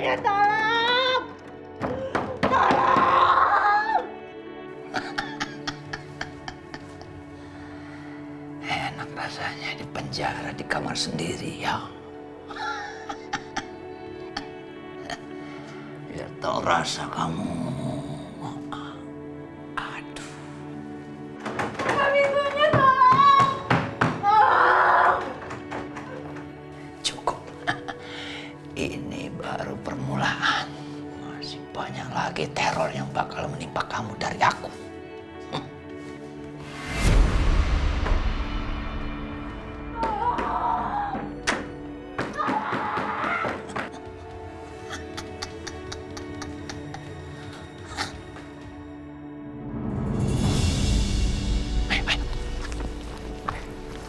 ibunya, tolong! Tolong! Enak rasanya di penjara di kamar sendiri ya. Biar tahu rasa kamu. Aduh. Ibunya, tolong! Tolong! Cukup. Ini baru permulaan. Masih banyak lagi teror yang bakal menimpa kamu dari aku.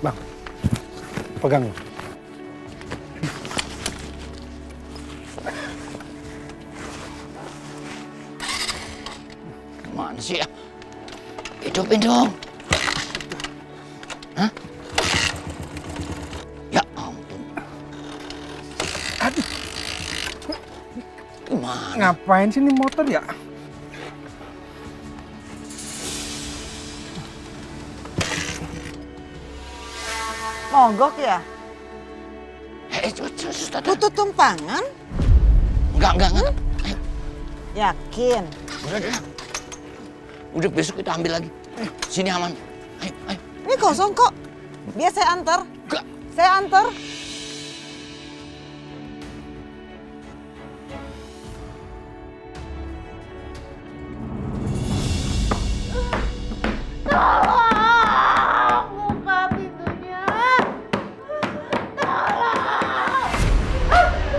Bang, pegang. Gimana sih ya? Hidupin dong. Hah? Ya ampun. Aduh, Gimana? ngapain sih ini motor ya? Mogok ya? Suster. Butuh tumpangan? Enggak. Ayo, Yakin? udah. Udah besok kita ambil lagi. Sini aman. Ayo. Ini kosong kok. Biar saya antar. Enggak. Saya antar. Tolong! Buka pintunya! Tolong! Tolong!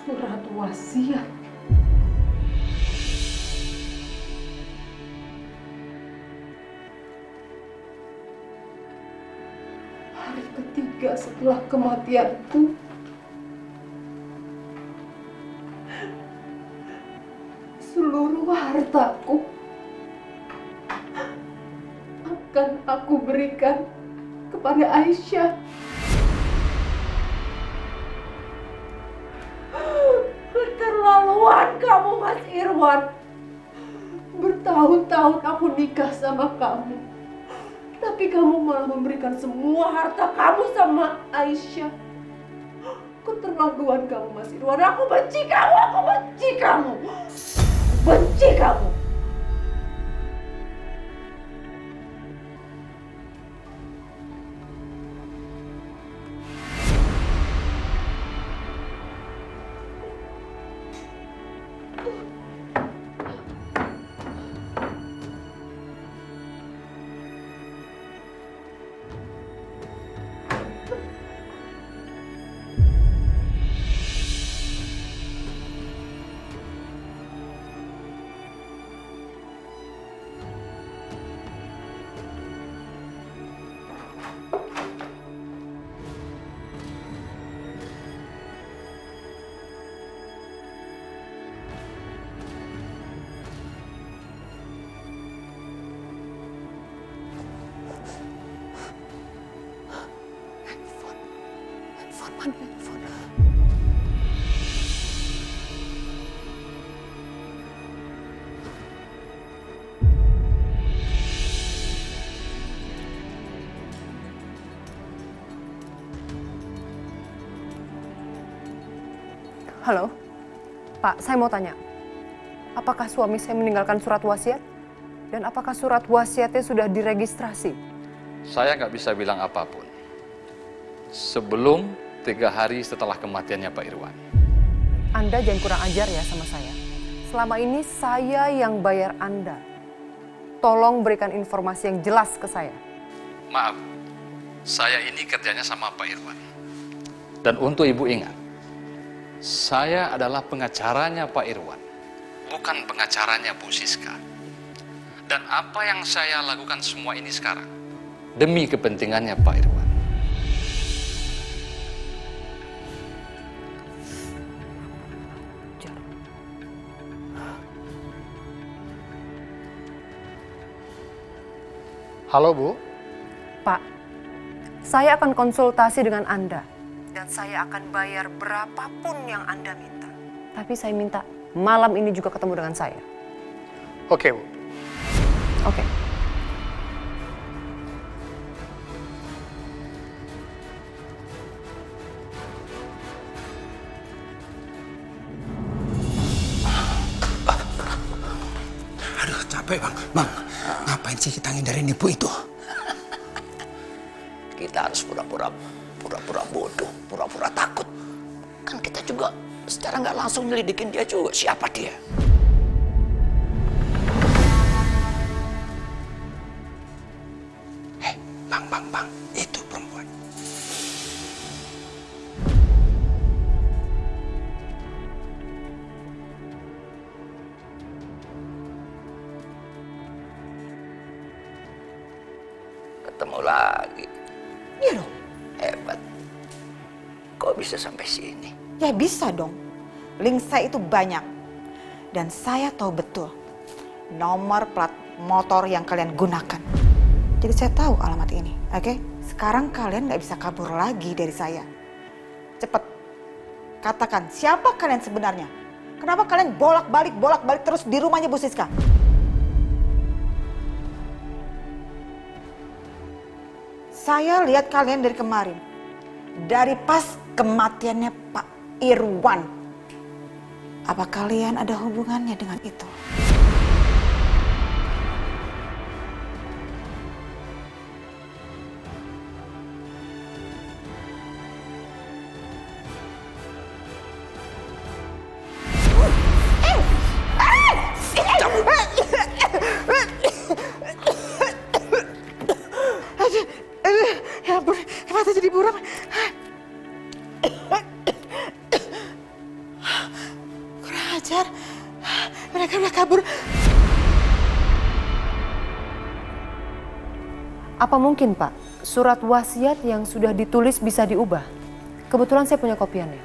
Surat wasiat. Hari ketiga setelah kematianku, seluruh hartaku akan aku berikan kepada Aisyah. Keterlaluan kamu, Mas Irwan. Bertahun-tahun aku nikah sama kamu, tapi kamu malah memberikan semua harta kamu sama Aisyah. Keterlaluan kamu, Mas Irwan. Aku benci kamu, benci kamu. Halo, Pak, saya mau tanya. Apakah suami saya meninggalkan surat wasiat? Dan apakah surat wasiatnya sudah diregistrasi? Saya nggak bisa bilang apapun. Sebelum 3 hari setelah kematiannya Pak Irwan. Anda jangan kurang ajar ya sama saya. Selama ini saya yang bayar Anda. tolong berikan informasi yang jelas ke saya. Maaf, saya ini kerjanya sama Pak Irwan. Dan untuk Ibu ingat, saya adalah pengacaranya Pak Irwan, bukan pengacaranya Bu Siska. Dan apa yang saya lakukan semua ini sekarang, demi kepentingannya Pak Irwan. Halo, Bu. Pak, saya akan konsultasi dengan Anda. Dan saya akan bayar berapapun yang Anda minta. Tapi saya minta malam ini juga ketemu dengan saya. Oke, Bu. Oke. Aduh, capek bang. Bang, ngapain sih kita ngindarin ibu itu? Kita harus pura-pura bodoh, pura-pura takut. Kan kita juga secara nggak langsung nyelidikin dia juga. Siapa dia? Bang, itu perempuan. Ketemu lagi. Iya dong. Hebat. Kok bisa sampai sini? Ya bisa dong. Link saya itu banyak. Dan saya tahu betul nomor plat motor yang kalian gunakan. Jadi saya tahu alamat ini, oke? Sekarang kalian nggak bisa kabur lagi dari saya. Cepet, katakan siapa kalian sebenarnya? Kenapa kalian bolak-balik terus di rumahnya Bu Siska? Saya lihat kalian dari kemarin. Dari pas kematiannya Pak Irwan. Apa kalian ada hubungannya dengan itu? Ya ampun, kenapa jadi buram? Kurang ajar, mereka udah kabur. Apa mungkin, Pak, surat wasiat yang sudah ditulis bisa diubah? Kebetulan saya punya kopiannya.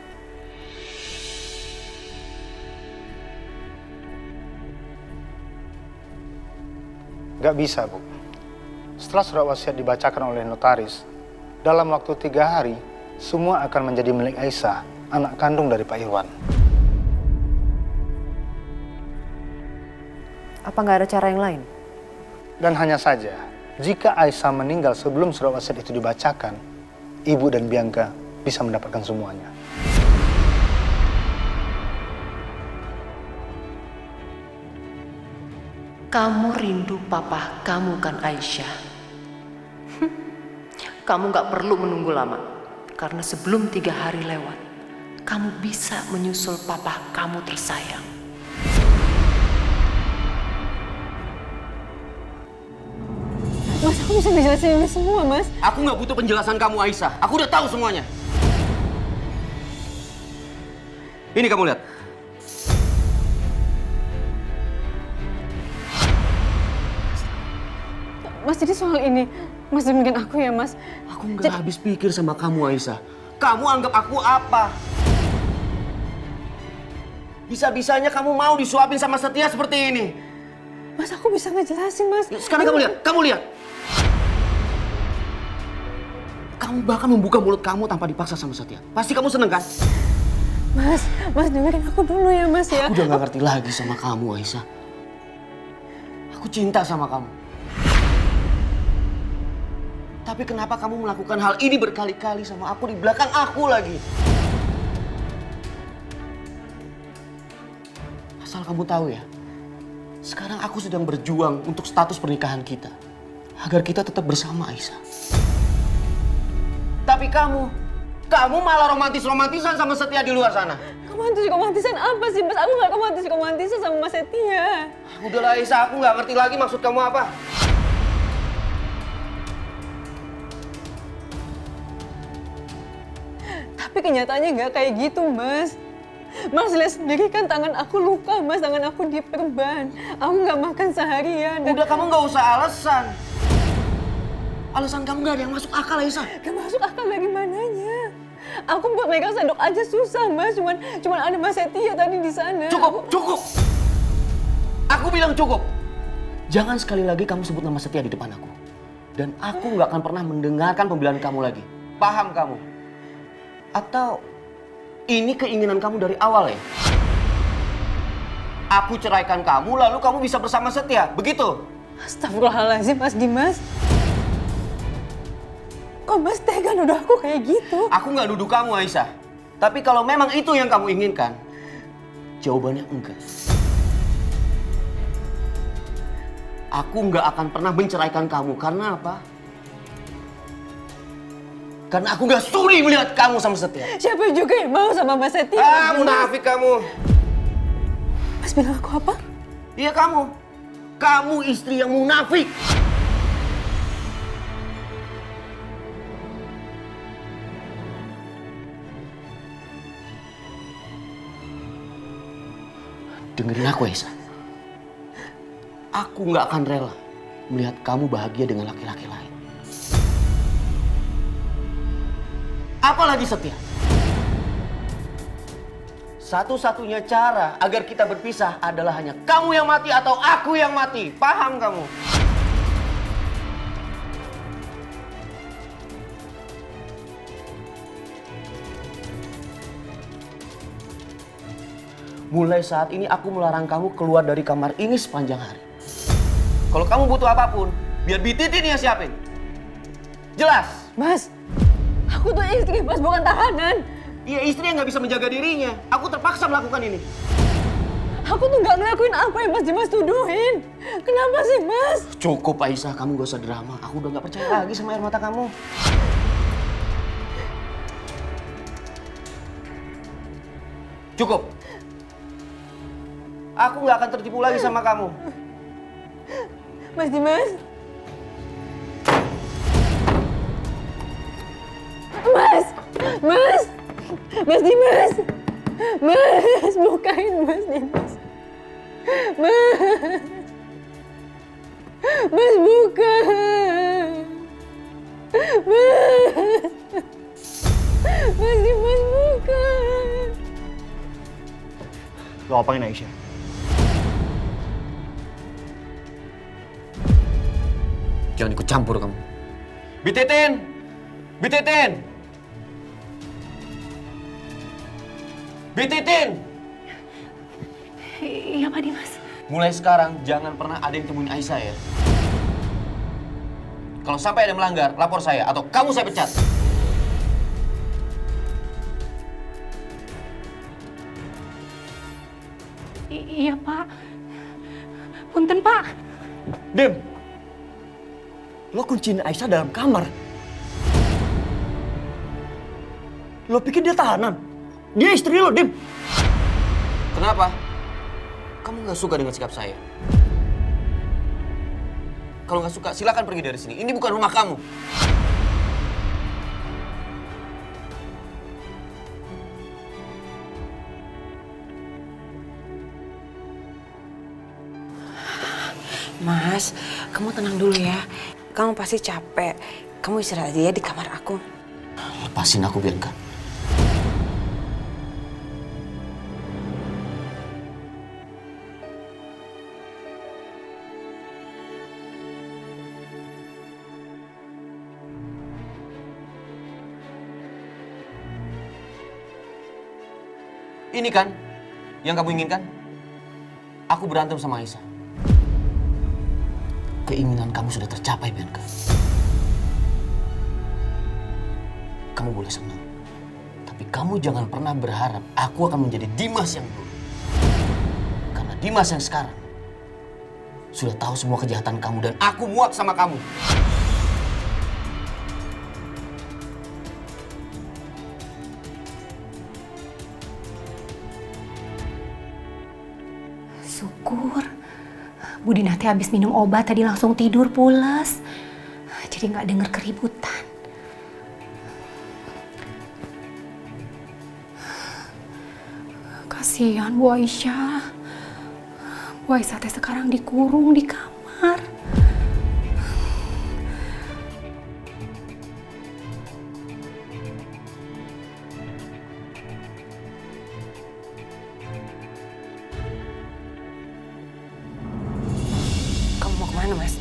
Nggak bisa, Bu. Setelah surat wasiat dibacakan oleh notaris, dalam waktu 3 hari, semua akan menjadi milik Aisyah, anak kandung dari Pak Irwan. Apa nggak ada cara yang lain? Dan hanya saja, jika Aisyah meninggal sebelum surat wasiat itu dibacakan, Ibu dan Bianca bisa mendapatkan semuanya. Kamu rindu papa kamu kan Aisyah? Kamu gak perlu menunggu lama. Karena sebelum 3 hari lewat, kamu bisa menyusul papa kamu tersayang. Mas, aku bisa ngejelasin ini semua, Mas. Aku nggak butuh penjelasan kamu, Aisyah. Aku udah tahu semuanya. Ini kamu lihat. Mas, jadi soal ini, Mas demikian aku ya, Mas. Aku nggak habis pikir sama kamu, Aisyah. Kamu anggap aku apa? Bisa-bisanya kamu mau disuapin sama Setia seperti ini. Mas, aku bisa ngejelasin, Mas. Sekarang kamu lihat. Kamu bahkan membuka mulut kamu tanpa dipaksa sama Setia. Pasti kamu seneng kan? Mas dengerin aku dulu ya, Mas ya. Aku udah gak ngerti lagi sama kamu, Aisyah. Aku cinta sama kamu. Tapi kenapa kamu melakukan hal ini berkali-kali sama aku di belakang aku lagi? Asal kamu tahu ya, sekarang aku sedang berjuang untuk status pernikahan kita. Agar kita tetap bersama, Aisyah. Tapi kamu malah romantis-romantisan sama Setia di luar sana. Kamu Romantis-romantisan apa sih, Mas? Aku nggak romantis-romantisan sama Mas Setia. Udahlah Aisyah, aku nggak ngerti lagi maksud kamu apa. Tapi kenyataannya nggak kayak gitu, Mas. Mas lihat sendiri kan tangan aku luka, Mas. Tangan aku diperban. Aku nggak makan seharian. Udah, kamu nggak usah alasan. Alasan kamu nggak ada yang masuk akal, Aisyah. Gak masuk akal dari mananya? Aku buat megang sendok aja susah, Mas. Cuman ada Mas Setia tadi di sana. Cukup. Aku bilang cukup. Jangan sekali lagi kamu sebut nama Setia di depan aku. Dan aku nggak akan pernah mendengarkan pembelaan kamu lagi. Paham kamu? Atau ini keinginan kamu dari awal ya? Aku ceraikan kamu, lalu kamu bisa bersama Setia, begitu? Astagfirullahaladzim, Mas Dimas. Kok Mas tega nuduh aku kayak gitu? Aku nggak nuduh kamu, Aisyah. Tapi kalau memang itu yang kamu inginkan, jawabannya enggak. Aku nggak akan pernah menceraikan kamu. Karena apa? Karena aku nggak sudi melihat kamu sama Setia. Siapa juga yang mau sama Mas Setia? Munafik kamu. Mas bilang aku apa? Iya kamu. Kamu istri yang munafik. Dengerin aku, Aisyah. Aku nggak akan rela melihat kamu bahagia dengan laki-laki lain. Apalagi Setia. Satu-satunya cara agar kita berpisah adalah hanya kamu yang mati atau aku yang mati. Paham kamu? Mulai saat ini aku melarang kamu keluar dari kamar ini sepanjang hari. Kalau kamu butuh apapun, biar Bititin yang siapin. Jelas? Mas, aku tuh istri, Mas, bukan tahanan. Iya, istri yang nggak bisa menjaga dirinya. Aku terpaksa melakukan ini. Aku tuh nggak ngelakuin apa yang Mas Dimas tuduhin. Kenapa sih, Mas? Cukup, Aisyah. Kamu gak usah drama. Aku udah gak percaya lagi sama air mata kamu. Cukup. Aku nggak akan tertipu lagi sama kamu. Mas Dimas. Mas Dimas. Mas, bukain Mas Dimas. Mas buka. Mas Dimas buka. Lo apain, Aisyah? Jangan ikut campur kamu. Bititin! Bititin! Bititin! Iya Pak Dimas. Mulai sekarang jangan pernah ada yang temuin Aisyah ya. Kalau sampai ada melanggar, lapor saya atau kamu saya pecat. Iya Pak. Punten Pak. Dim! Lo kunciin Aisyah dalam kamar. Lo pikir dia tahanan? Dia istri lo, Dim. Kenapa? Kamu nggak suka dengan sikap saya? Kalau nggak suka, silakan pergi dari sini. Ini bukan rumah kamu. Mas, kamu tenang dulu ya. Kamu pasti capek. Kamu istirahat aja ya di kamar aku. Lepasin aku, Bianca. Ini kan yang kamu inginkan? Aku berantem sama Aisyah. Keinginan kamu sudah tercapai, Bianca. Kamu boleh senang. Tapi kamu jangan pernah berharap aku akan menjadi Dimas yang dulu. Karena Dimas yang sekarang sudah tahu semua kejahatan kamu dan aku muak sama kamu. Syukur. Budi Nate habis minum obat tadi langsung tidur pules. Jadi nggak denger keributan. Kasihan Bu Aisyah. Bu Aisyah teh sekarang dikurung di kamar. Kamu mau kemana, Mas?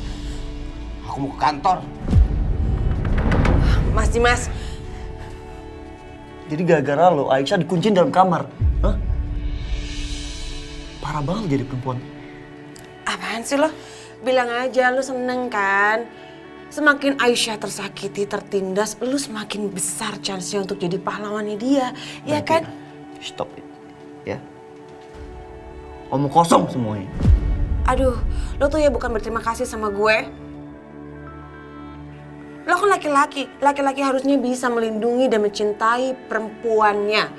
Aku mau ke kantor. Mas Dimas, Jadi gara-gara lo Aisyah dikunciin dalam kamar. Hah? Parah banget jadi perempuan. Apaan sih lo? Bilang aja lo seneng kan? Semakin Aisyah tersakiti, tertindas, lo semakin besar chance-nya untuk jadi pahlawannya dia. Ya kan? Stop it. Ya. Omong kosong semuanya. Aduh, lo tuh ya bukan berterima kasih sama gue. Lo kan laki-laki. Laki-laki harusnya bisa melindungi dan mencintai perempuannya.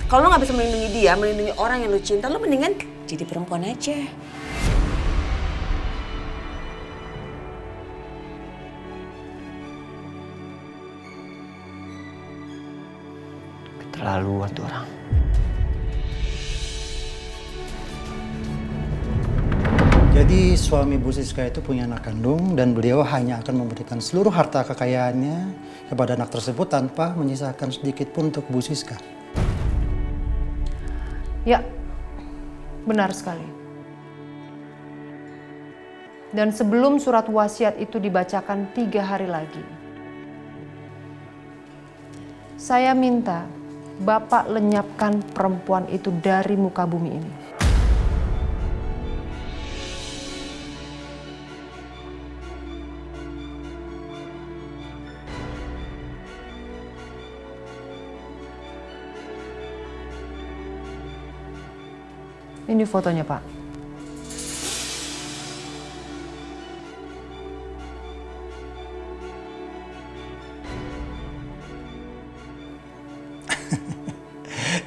Kalau lo gak bisa melindungi dia, melindungi orang yang lo cinta, lo mendingan jadi perempuan aja. Keterlaluan tuh orang. Jadi suami Bu Siska itu punya anak kandung dan beliau hanya akan memberikan seluruh harta kekayaannya kepada anak tersebut tanpa menyisakan sedikit pun untuk Bu Siska. ya, benar sekali. Dan sebelum surat wasiat itu dibacakan 3 hari lagi, saya minta Bapak lenyapkan perempuan itu dari muka bumi ini. Ini fotonya, Pak.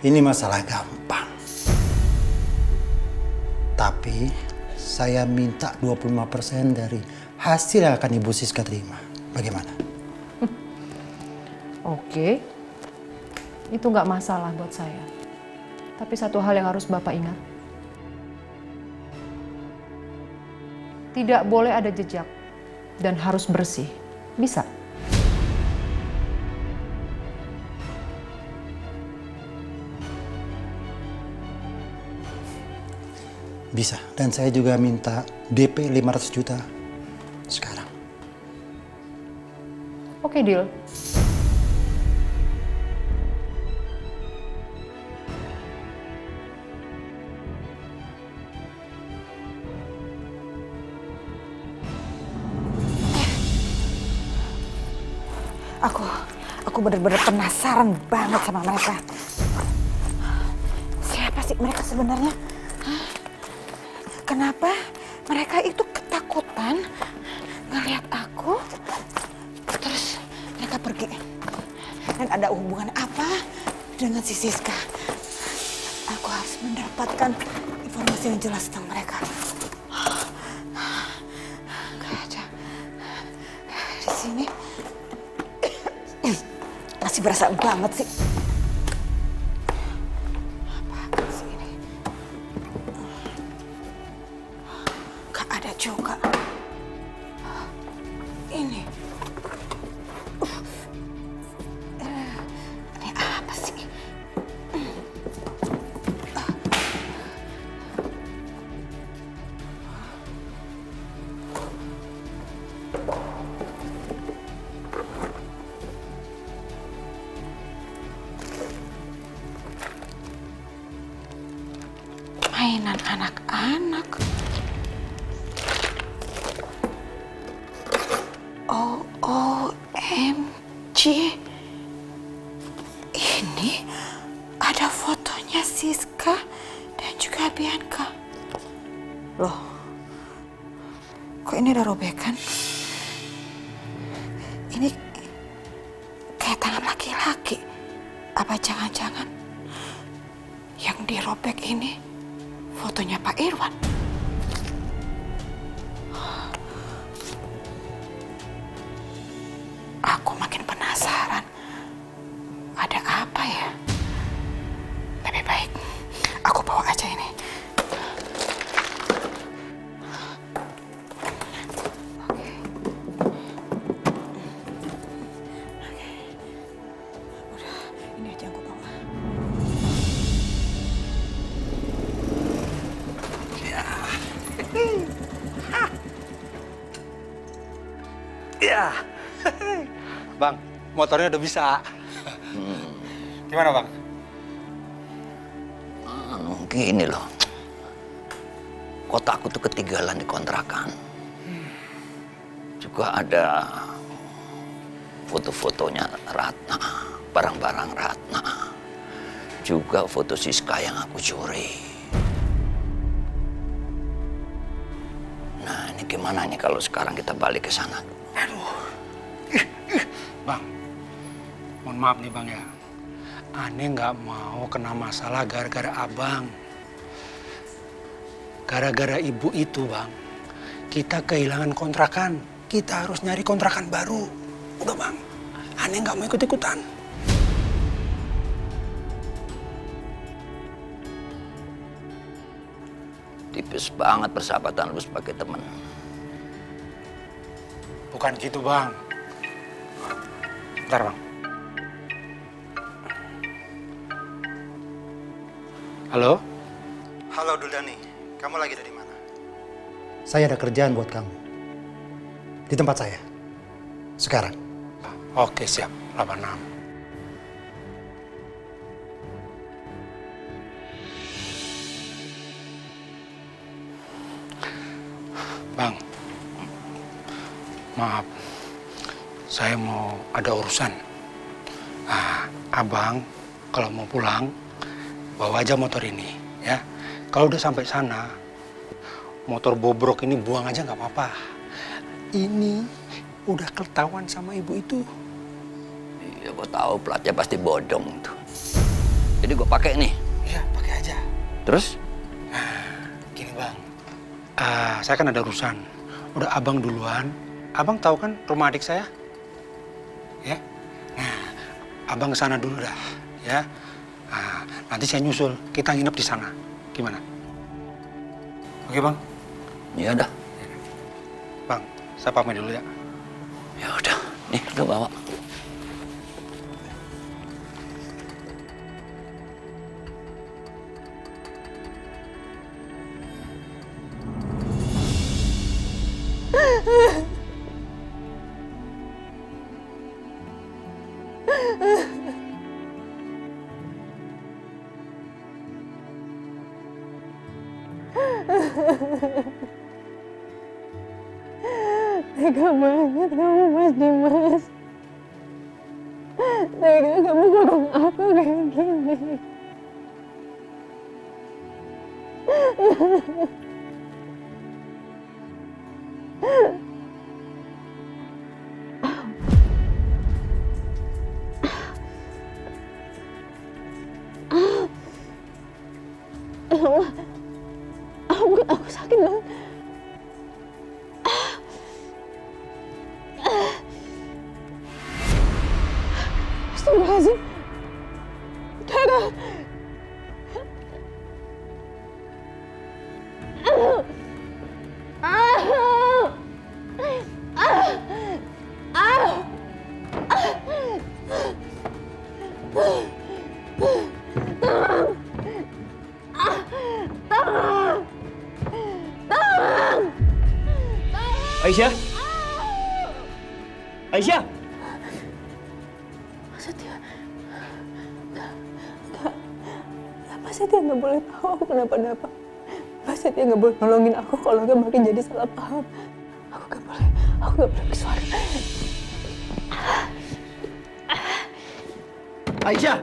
Ini masalah gampang. Tapi saya minta 25% dari hasil yang akan Ibu Siska terima. Bagaimana? Oke. Itu nggak masalah buat saya. Tapi satu hal yang harus Bapak ingat. Tidak boleh ada jejak dan harus bersih. Bisa? Bisa. Dan saya juga minta DP 500 juta sekarang. Oke, deal. Aku bener-bener penasaran banget sama mereka. Siapa sih mereka sebenarnya? Hah? Kenapa mereka itu ketakutan ngeliat aku, terus mereka pergi? Dan ada hubungan apa dengan si Siska? Aku harus mendapatkan informasi yang jelas tentang mereka. Gak aja. Di sini masih berasa banget sih. Apaan sih ini? Gak ada juga. Ini. Ini apa sih? Mainan anak-anak. OMG. Ini ada fotonya Siska dan juga Bianca. Loh, kok ini ada robekan? Ini kayak tangan laki-laki. Apa jangan-jangan yang dirobek ini fotonya Pak Irwan. Aku makin penasaran. Ada apa ya? Lebih baik aku bawa aja ini. Oke. Udah, ini aja aku bawa. Ya. Bang, motornya udah bisa. Gimana, Bang? Gini loh. Kotakku tuh ketinggalan di kontrakan. Juga ada foto-fotonya Ratna, barang-barang Ratna. Juga foto Siska yang aku curi. Nah, ini gimana nih kalau sekarang kita balik ke sana? Bang, mohon maaf nih Bang ya. Aneh nggak mau kena masalah gara-gara abang. Gara-gara ibu itu Bang, kita kehilangan kontrakan. Kita harus nyari kontrakan baru. Udah Bang, aneh nggak mau ikut-ikutan. Tipis banget persahabatan lu sebagai temen. Bukan gitu Bang. Bentar Bang. Halo? Halo Duldani, kamu lagi dari mana? Saya ada kerjaan buat kamu. Di tempat saya. Sekarang. Oke siap, 86. Bang, maaf, saya mau ada urusan. Nah, abang kalau mau pulang, bawa aja motor ini, ya. Kalau udah sampai sana, motor bobrok ini buang aja nggak apa-apa. Ini udah ketahuan sama ibu itu. Iya, gue tahu platnya pasti bodong tuh. Jadi gue pakai nih. Iya, pakai aja. Terus? Gini bang, saya kan ada urusan. Udah abang duluan. Abang tahu kan rumah adik saya? Ya. Nah, abang ke sana dulu dah, ya. Nah, nanti saya nyusul. Kita nginep di sana. Gimana? Oke bang? Ya udah. Bang, saya pamit dulu ya. Ya udah, nih lu bawa. Tega banget kamu Mas Dimas. Tega kamu kurung aku kayak gini. Aku sakit banget. Astagfirullahaladzim. Darah. Aisyah? Aisyah? Pak Setia nggak boleh tahu aku kenapa-napa. Pak Setia nggak boleh nolongin aku kalau nggak makin jadi salah paham. Aku nggak boleh kesuara. Aisyah?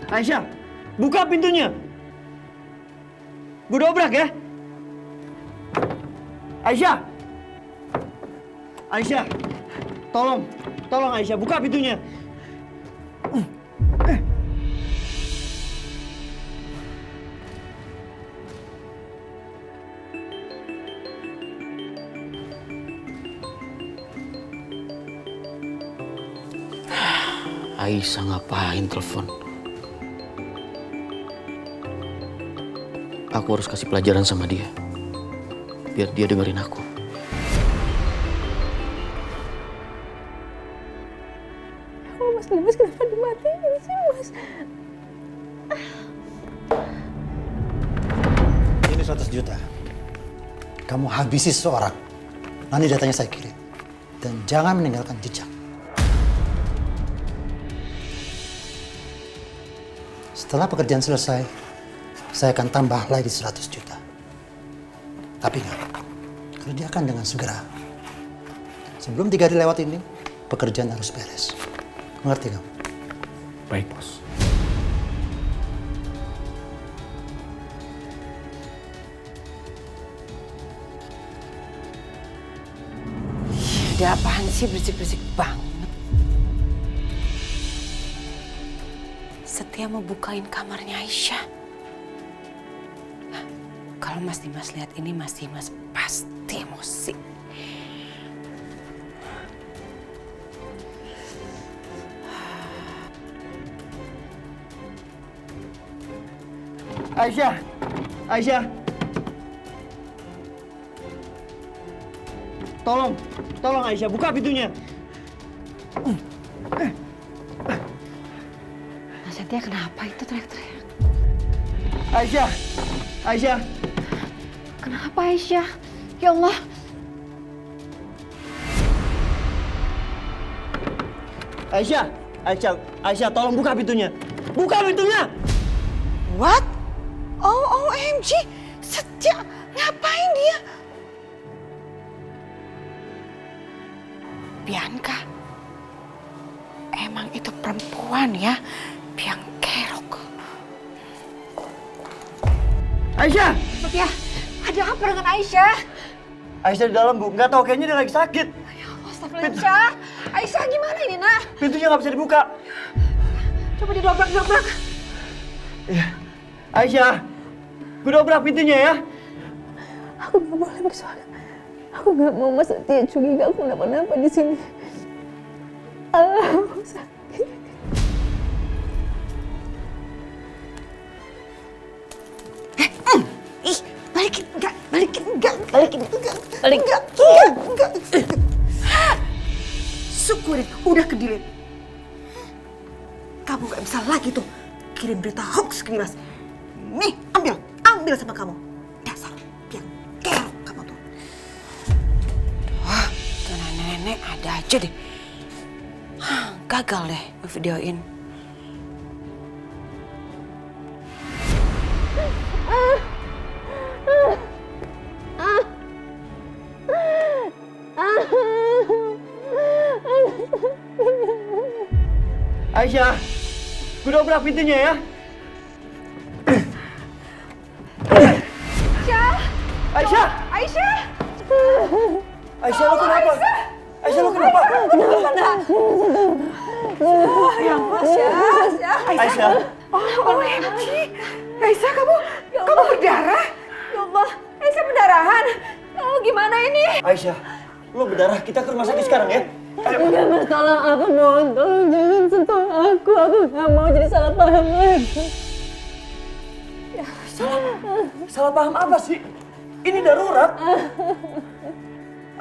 Aisyah, buka pintunya. Gue dobrak ya. Aisyah? Aisyah, tolong Aisyah, buka pintunya. Aisyah ngapain telepon? Aku harus kasih pelajaran sama dia. Biar dia dengerin aku. Mas Dimas kenapa dimatiin sih, Mas? Ini 100 juta. Kamu habisi seseorang. Nanti datanya saya kirim. Dan jangan meninggalkan jejak. Setelah pekerjaan selesai, saya akan tambah lagi 100 juta. Tapi ingat, kerjakan dengan segera. Sebelum 3 hari lewat ini, pekerjaan harus beres. Mengerti kamu? Baik, Bos. Ada apaan sih berisik-berisik banget? Setia mau bukain kamarnya Aisyah. Nah, kalau Mas Dimas lihat ini, Mas Dimas pasti emosi. Aisyah! Aisyah! Tolong Aisyah, buka pintunya. Mas Setia kenapa itu teriak-teriak? Aisyah! Aisyah! Kenapa Aisyah? Ya Allah. Aisyah, tolong buka pintunya. Buka pintunya! What? Oh, OMG. Setia, ngapain dia? Bianca. Emang itu perempuan ya, biang kerok. Aisyah! Setia, ada apa dengan Aisyah? Aisyah di dalam, Bu. Nggak tahu, kayaknya dia lagi sakit. Astagfirullah. Aisyah gimana ini, Nak? Pintunya nggak bisa dibuka. Coba didobrak. Iya. Aisyah, gue dobrak pintunya ya. Aku nggak boleh bersuara. Aku nggak mau Mas Setia curiga aku kenapa-napa di sini. Sakit. Ih, balikin enggak. Syukurin, udah ke-delete. Kamu gak bisa lagi tuh kirim berita hoax ke Dimas. Nih, ambil sama kamu. Dasar biang kerok kamu tuh. Wah, tuh nenek-nenek ada aja deh. Gagal deh videoin. Aisyah, gue dobrak pintunya ya. Aisyah! Aisyah, lo kenapa? Aisyah, lo kenapa? Aisyah! OMG. Aisyah, kamu berdarah? Ya Allah, Aisyah pendarahan. Oh, gimana ini? Aisyah, lo berdarah. Kita ke rumah sakit sekarang ya. Enggak, Mas, tolong aku mohon. Tolong jangan sentuh aku. Aku nggak mau jadi salah paham lagi. Salah paham apa sih? Ini darurat.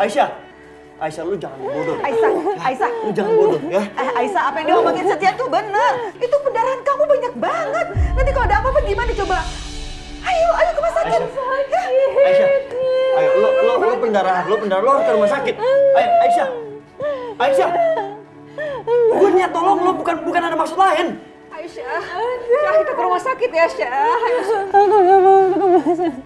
Aisyah, lu jangan bodoh. Aisyah. Lu jangan bodoh ya. Aisyah, apa yang diomongin Setia tuh bener. Itu pendarahan kamu banyak banget. Nanti kalau ada apa-apa gimana coba? Ayo ke rumah sakit. Aisyah, ayo lo pendarahan, lo harus ke rumah sakit. Ayo, Aisyah, gue niat tolong lo, bukan ada maksud lain. Aisyah, kita ke rumah sakit ya, Syah. Aku nggak mau ke rumah sakit.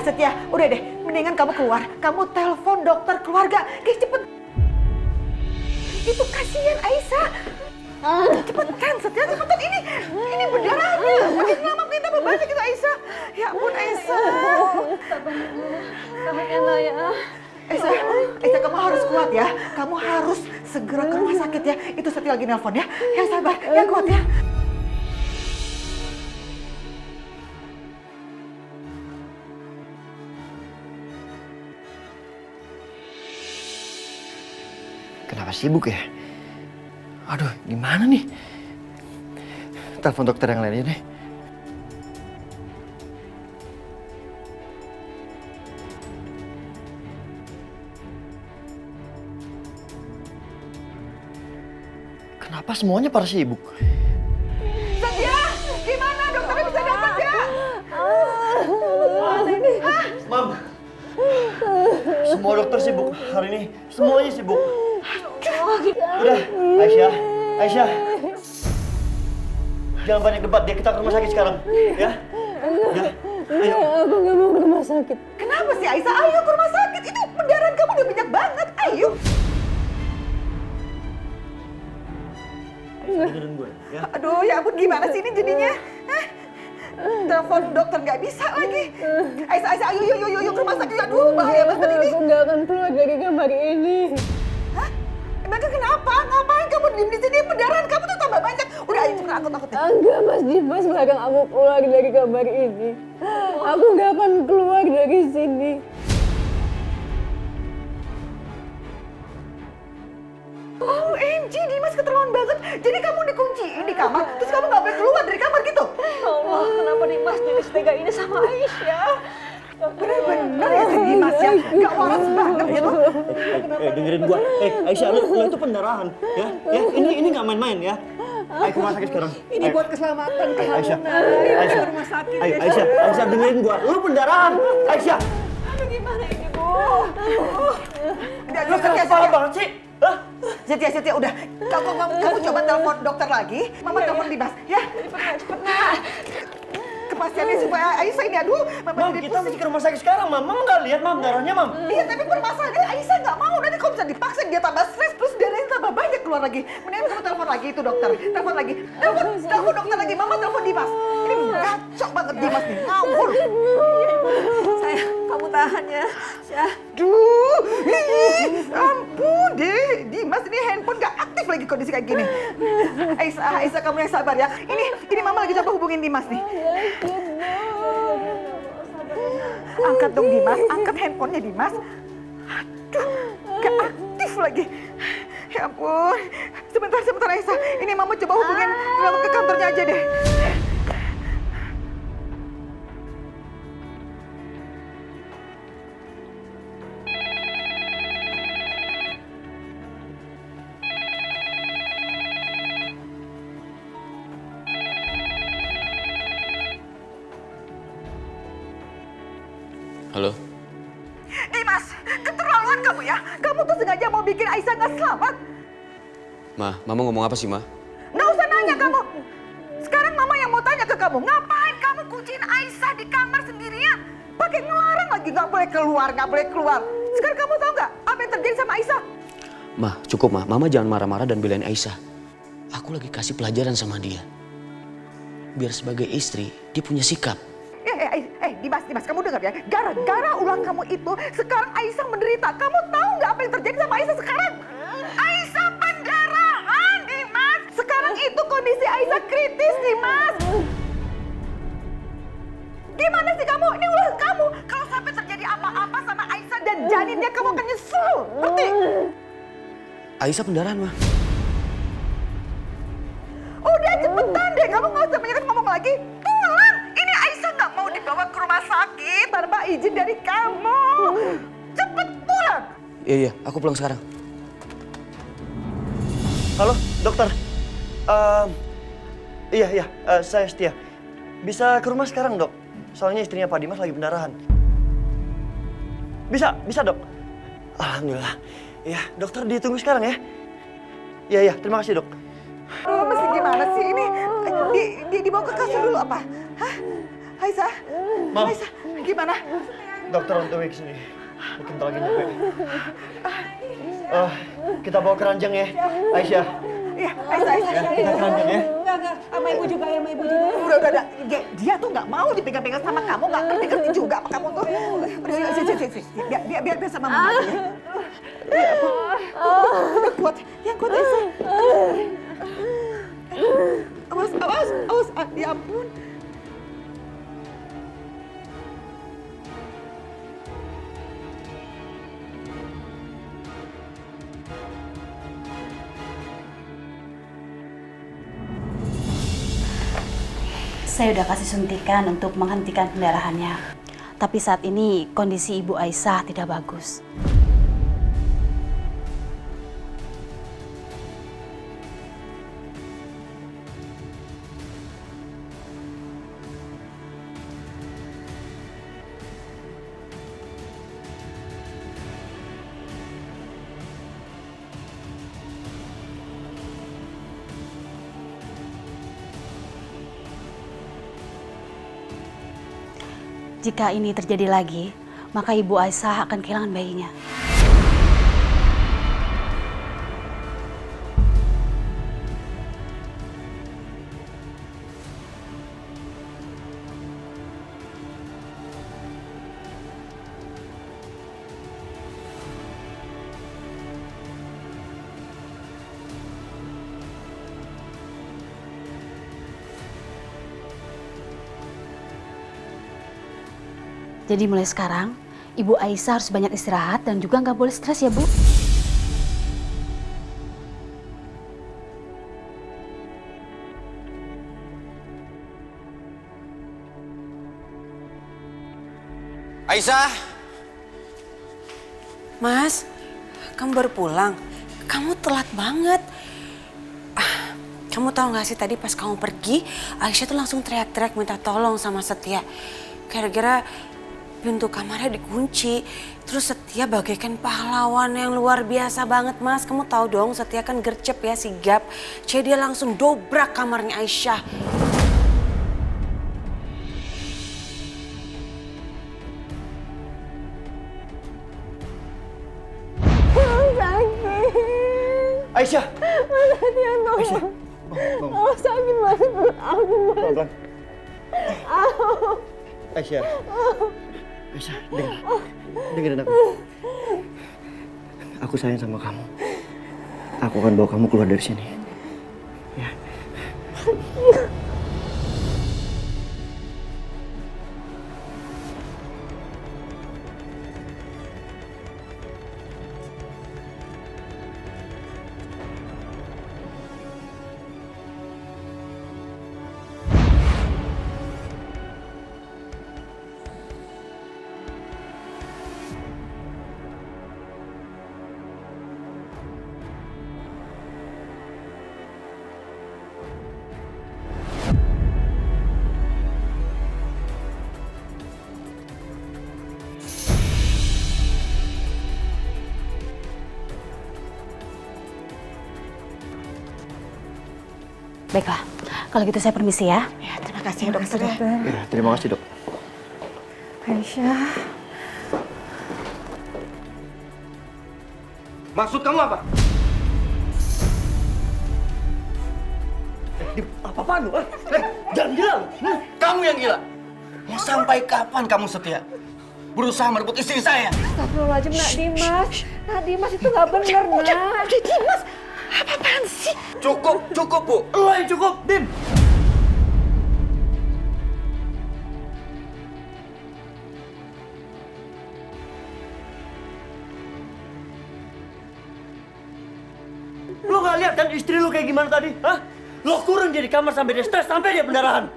Setia, udah deh, mendingan kamu keluar. Kamu telepon dokter keluarga, guys, cepet. Itu kasihan Aisyah. Cepetan, Setia, cepetan. Ini berdarahnya. Makin lama kita membantu kita Aisyah. Ya ampun Aisyah. Aisyah, kamu harus kuat ya. Kamu harus segera ke rumah sakit ya. Itu Setia lagi nelpon ya. Yang sabar, yang kuat ya. Kenapa sibuk ya? Aduh, gimana nih? Telepon dokter yang lainnya deh. Kenapa semuanya pada sibuk? Satya, gimana dokternya bisa datang ya? Mam, semua dokter sibuk hari ini. Semuanya sibuk. Udah, Aisyah. Jangan banyak debat deh, kita ke rumah sakit sekarang. Ya? Ya, ayo. Aku nggak mau ke rumah sakit. Kenapa sih Aisyah? Ayo ke rumah sakit. Itu pendarahan kamu udah banyak banget. Ayo. Dengerin gue, ya. Aduh, ya ampun gimana sih ini jadinya? Hah? Telepon dokter nggak bisa lagi. Aisyah, ayo ke rumah sakit. Aduh, bahaya banget ini. Aku nggak akan keluar dari kamar ini. Hah? Emangnya kenapa? Ngapain kamu diem di sini? Pendarahan kamu tuh tambah banyak. Udah, ayo cepetan, aku takut. Enggak, Mas Dimas melarang aku keluar dari kamar ini. Aku nggak akan keluar dari sini. OMG, Dimas keterlaluan banget. Jadi kamu dikunciin di kamar, terus kamu nggak boleh keluar dari kamar gitu? Allah, kenapa Dimas jadi setega ini sama Aisyah? Bener-bener ya si Dimas ya, nggak waras banget gitu. Dengerin gua. Aisyah, lu itu pendarahan, ya. Ini nggak main-main ya. Ayo ke rumah sakit sekarang. Ini buat keselamatan kamu. Aisyah, Ke rumah sakit. Ayo, Aisyah, dengerin gua. Lu pendarahan, Aisyah. Aduh, gimana ini, Bu? Lu kepala banget sih. Hah? Setia, udah. Kamu coba telepon dokter lagi. Mama telepon Dimas, ya. Cepet. Kepastiannya supaya Aisyah ini, aduh, Mama Mam, jadi kita pusing. mesti ke rumah sakit sekarang, Mam. Mam nggak lihat, Mam, darahnya, Mam. Iya, tapi permasalahannya Aisyah nggak mau. Nanti kalau bisa dipaksa dia tambah stres, terus darahnya tambah banyak keluar lagi. Mendingan kamu telepon lagi itu dokter. Telepon lagi. Telepon dokter lagi. Mama telepon Dimas. Ini ngacok banget Dimas nih. Ngawur. Sayang, kamu tahan ya. Duh, ampun deh. Dimas ini handphone nggak aktif lagi kondisi kayak gini. Aisyah, kamu yang sabar ya. Ini Mama lagi coba hubungin Dimas nih. Angkat dong Dimas, angkat handphonenya Dimas. Aduh, gak aktif lagi. Ya ampun. Sebentar Aisyah. Ini Mama coba hubungin ke kantornya aja deh. Halo. Dimas, keterlaluan kamu ya. Kamu tuh sengaja mau bikin Aisyah nggak selamat. Mama ngomong apa sih, Ma? Nggak usah nanya kamu. Sekarang Mama yang mau tanya ke kamu. Ngapain kamu kunciin Aisyah di kamar sendirian? Pakai ngelarang lagi, nggak boleh keluar. Sekarang kamu tahu nggak apa yang terjadi sama Aisyah? Ma, cukup, Ma. Mama jangan marah-marah dan belain Aisyah. Aku lagi kasih pelajaran sama dia. Biar sebagai istri, dia punya sikap. Dimas, kamu dengar ya. Gara-gara ulang kamu itu, sekarang Aisyah menderita. Kamu tahu nggak apa yang terjadi sama Aisyah sekarang? Aisyah pendarahan, Dimas. Sekarang itu kondisi Aisyah kritis, Dimas. Gimana sih kamu? Ini ulah kamu. Kalau sampai terjadi apa-apa sama Aisyah dan janinnya, kamu akan nyesel. Ngerti? Aisyah pendarahan, Ma. Udah cepetan deh, kamu nggak usah banyak ngomong lagi. Pulang. Ini Aisyah nggak mau dibawa ke rumah sakit tanpa izin dari kamu. Cepet pulang. Iya, aku pulang sekarang. Halo, dokter. Iya, saya Setia. Bisa ke rumah sekarang, Dok? Soalnya istrinya Pak Dimas lagi pendarahan. Bisa, Dok. Alhamdulillah. Iya, dokter ditunggu sekarang ya. Iya, terima kasih, Dok. Aduh, mesti gimana sih ini? Dibawa ke kasur dulu apa? Hah? Aisyah? Mam. Aisyah, gimana? Dokter on the way kesini. Mungkin lagi nyampe. Kita bawa ke ranjang ya, Aisyah. Iya, Aisyah. Kita ke ranjang ya. Enggak, sama ibu juga. Udah. Dia tuh nggak mau dipegang-pegang sama kamu, nggak ngerti juga apa kamu tuh. Udah, sini. Biar sama Mama aja ya. Udah kuat, yang kuat Aisyah. Awas, ya ampun. Saya udah kasih suntikan untuk menghentikan pendarahannya. Tapi saat ini kondisi Ibu Aisyah tidak bagus. Jika ini terjadi lagi, maka Ibu Aisyah akan kehilangan bayinya. Jadi mulai sekarang, Ibu Aisyah harus banyak istirahat dan juga nggak boleh stres ya, Bu. Aisyah! Mas, kamu baru pulang. Kamu telat banget. Kamu tahu nggak sih tadi pas kamu pergi, Aisyah tuh langsung teriak-teriak minta tolong sama Setia. Gara-gara pintu kamarnya dikunci. Terus Setia bagaikan pahlawan yang luar biasa banget, Mas. Kamu tahu dong, Setia kan gercep ya, sigap. Jadi dia langsung dobrak kamarnya Aisyah. Aisyah! Mas Setia, tolong. Oh, sakit banget perut aku, Mas. Aisyah. Aisyah, dengerin aku. Aku sayang sama kamu. Aku akan bawa kamu keluar dari sini. Ya. Baiklah, kalau gitu saya permisi ya. Ya, terima kasih ya dokter ya. Ya, terima kasih, Dok. Aisyah. Maksud kamu apa? Apa-apaan lu? Jangan gila lu. Kamu yang gila. Mau sampai kapan kamu setia? Berusaha merebut istri saya. Astagfirullahaladzim, Nak Dimas. Nak Dimas itu nggak benar, Nak. Dimas, apa-apaan sih? Cukup, Bu. Lo yang cukup, Dim. Lo gak lihat kan istri lo kayak gimana tadi? Hah? Lo kurung dia di kamar sampai dia stres, sampai dia pendarahan.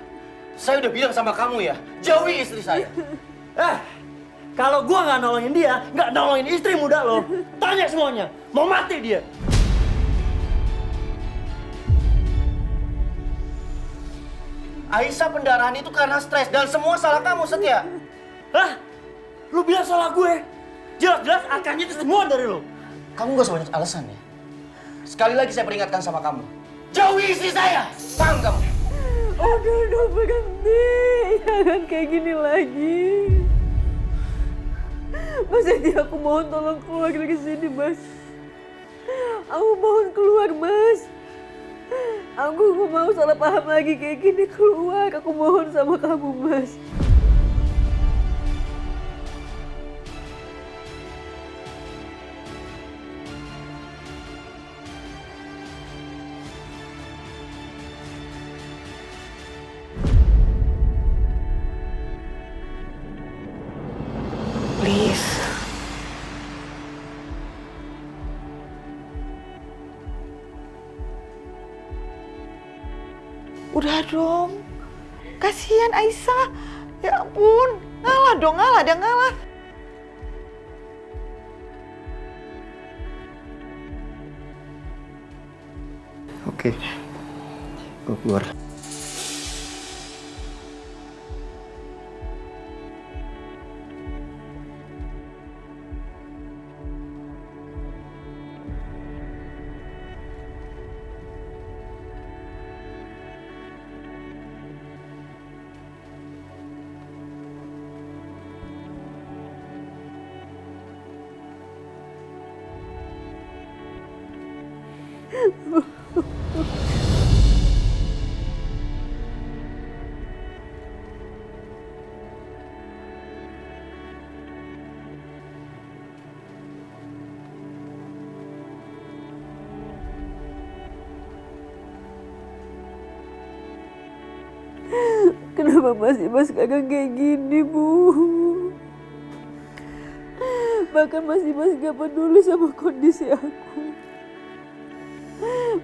Saya udah bilang sama kamu ya, jauhi istri saya. Kalau gua nggak nolongin dia, nggak nolongin istri muda lo. Tanya semuanya, mau mati dia. Aisyah pendarahan itu karena stres dan semua salah kamu, Setia. Hah? Lu bilang salah gue? Jelas-jelas akarnya itu semua dari lo. Kamu gak usah banyak alasan ya. Sekali lagi saya peringatkan sama kamu. Jauhi istri saya! Paham kamu? Udah berhenti. Jangan kayak gini lagi. Mas Setia, aku mohon tolong keluar dari sini, Mas. Aku mohon keluar, Mas. Aku gak mau salah paham lagi kayak gini. Keluar, aku mohon sama kamu, Mas. Please. Udah dong. Kasihan Aisyah. Ya ampun, ngalah dong, ngalah, dia ngalah. Oke, gue keluar. Kenapa Mas Dimas kagak kayak gini, Bu? Bahkan Mas Dimas gak peduli sama kondisi aku.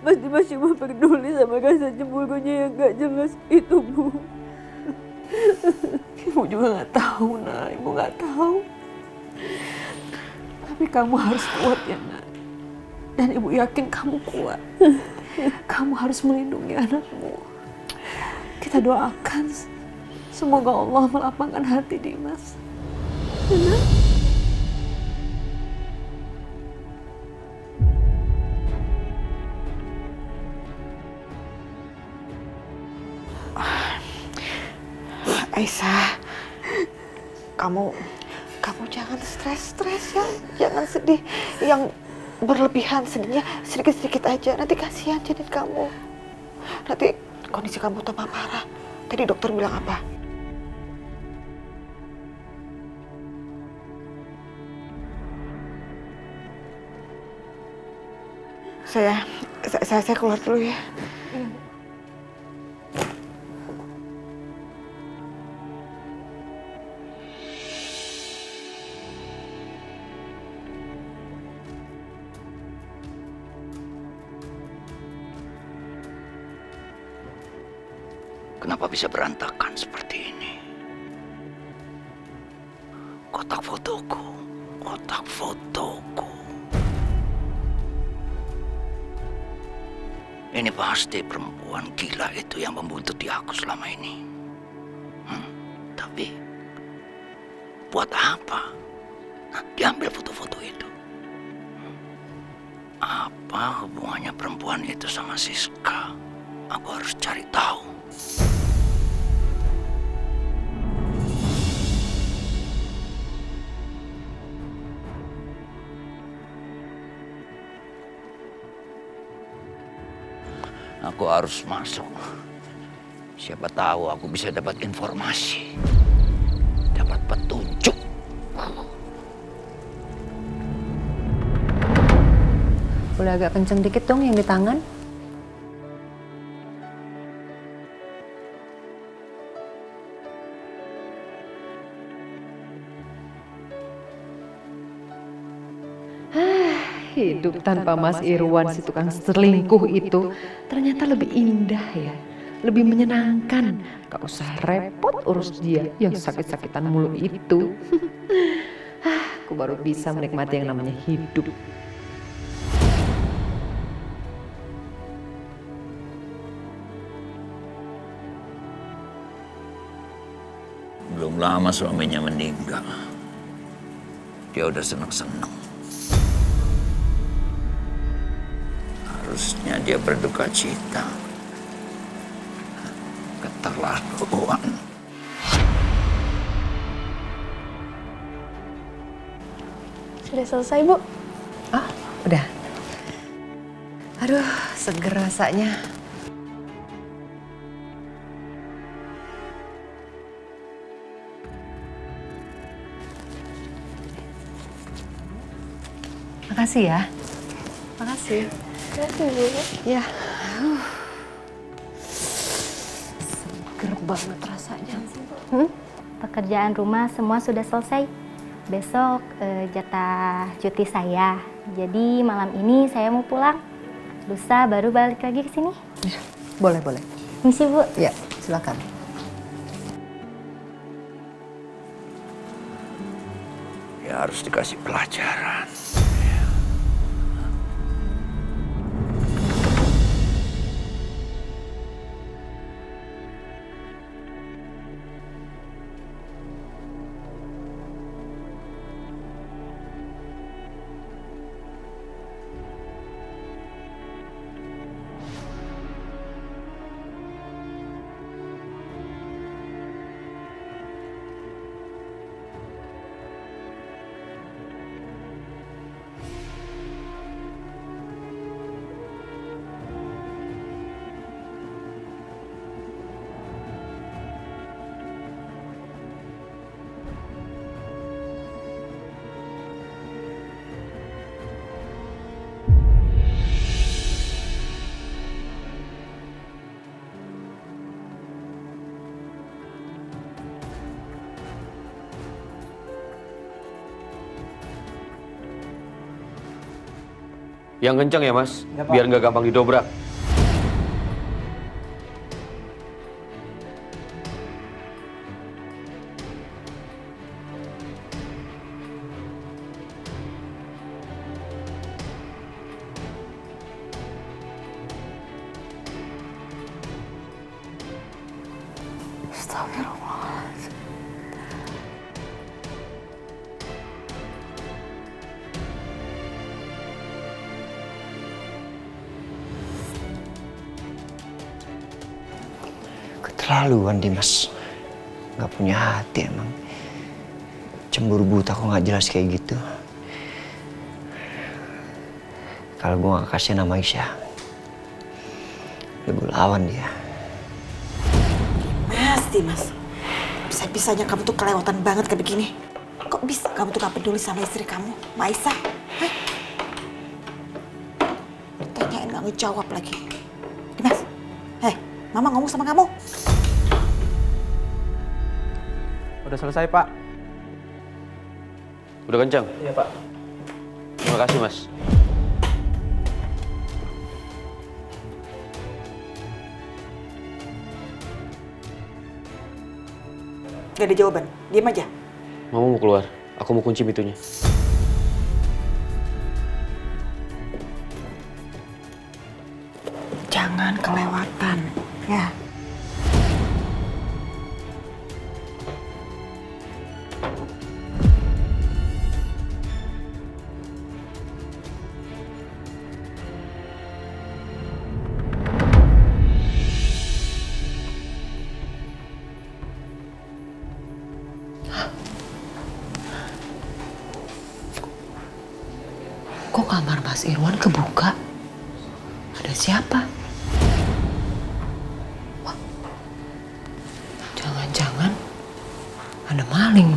Mas Dimas cuma peduli sama rasa cemburunya yang gak jelas itu, Bu. Ibu juga gak tahu, Nak. Ibu gak tahu. Tapi kamu harus kuat ya, Nak. Dan Ibu yakin kamu kuat. Kamu harus melindungi anakmu. Kita doakan semoga Allah melapangkan hati Dimas. Nak? Aisyah, kamu jangan stres ya, jangan sedih yang berlebihan, sedihnya sedikit-sedikit aja, nanti kasihan jadi kamu. Nanti kondisi kamu tambah parah. Tadi dokter bilang apa? Saya keluar dulu ya. Kenapa bisa berantakan seperti ini? Kotak fotoku. Ini pasti perempuan gila itu yang membuntuti aku selama ini. Tapi buat apa? Diambil foto-foto itu. Apa hubungannya perempuan itu sama Siska? Aku harus cari tahu. Aku harus masuk. Siapa tahu aku bisa dapat informasi. Dapat petunjuk. Boleh agak kenceng dikit dong yang di tangan. Hidup tanpa Mas Irwan, si tukang selingkuh itu, ternyata lebih indah ya. Lebih menyenangkan. Gak usah repot urus dia yang sakit-sakitan mulu itu. Aku baru bisa menikmati yang namanya hidup. Belum lama suaminya meninggal. Dia udah seneng-seneng. Harusnya dia berduka cita. Keterlaluan. Sudah selesai, Bu? Ah, udah. Aduh, seger rasanya. Makasih ya. Makasih. Makasih, Bu. Ya. Seger banget rasanya. Pekerjaan rumah semua sudah selesai. Besok jatah cuti saya. Jadi malam ini saya mau pulang. Lusa baru balik lagi ke sini. Boleh, boleh. Misi, Bu. Ya, silakan. Dia harus dikasih pelajaran. Yang kencang ya, Mas, biar nggak gampang didobrak. Astagfirullahaladzim. Keterlaluan Dimas, nggak punya hati emang. Cemburu buta kok nggak jelas kayak gitu. Kalau gue nggak kasih nama Aisyah, gue lawan dia. Dimas, bisa-bisanya kamu tuh kelewatan banget kayak begini. Kok bisa kamu tuh gak peduli sama istri kamu, Maisa? Hah? Tanyain gak ngejawab lagi. Dimas, Mama ngomong sama kamu. Udah selesai, Pak. Udah kencang? Iya, Pak. Terima kasih, Mas. Gak ada jawaban, diam aja. Mama mau keluar, aku mau kunci pintunya. Jangan kelewatan, ya. Kok kamar Mas Irwan kebuka? Ada siapa? Wah, jangan-jangan ada maling.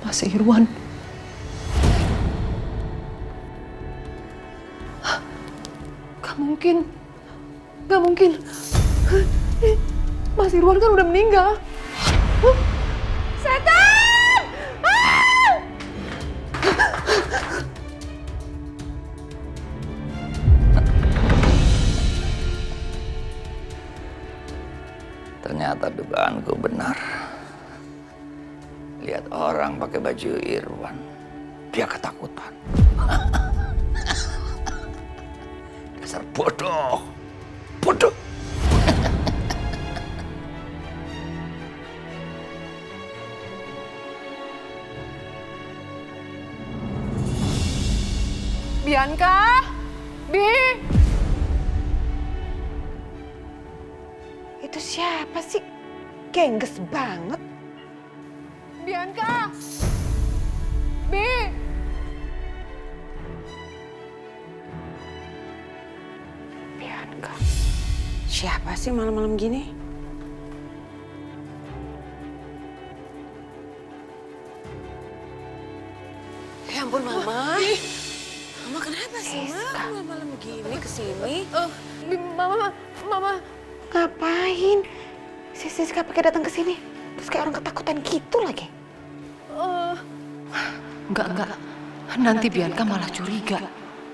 Mas Irwan. Gak mungkin. Gak mungkin. Mas Irwan kan udah meninggal. Setan! Ternyata dugaanku benar. Lihat orang pakai baju Irwan, dia ketakutan. Dasar bodoh, bodoh. Bianca, Bi. Itu siapa sih? Gengges banget. Bianca! Bi! Bianca. Siapa sih malam-malam gini? Ya ampun Mama. Mama kenapa sih Ma? Malam-malam begini kesini? Mama. Ngapain? Si Siska pakai datang ke sini? Terus kayak orang ketakutan gitu lagi. Enggak. Nanti Bianca malah curiga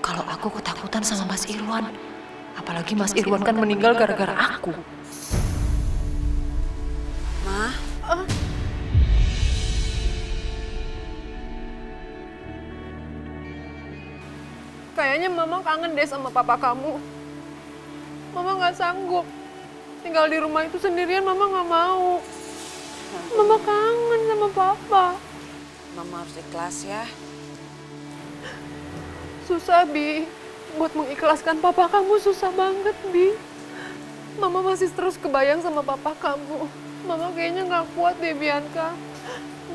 kalau aku ketakutan sama Mas Irwan. Apalagi Mas Irwan kan meninggal gara-gara aku. Ma? Kayaknya Mama kangen deh sama papa kamu. Mama nggak sanggup tinggal di rumah itu sendirian. Mama nggak mau. Mama kangen sama papa. Mama harus ikhlas ya. Susah, Bi. Buat mengikhlaskan papa kamu susah banget, Bi. Mama masih terus kebayang sama papa kamu. Mama kayaknya nggak kuat deh, Bianca.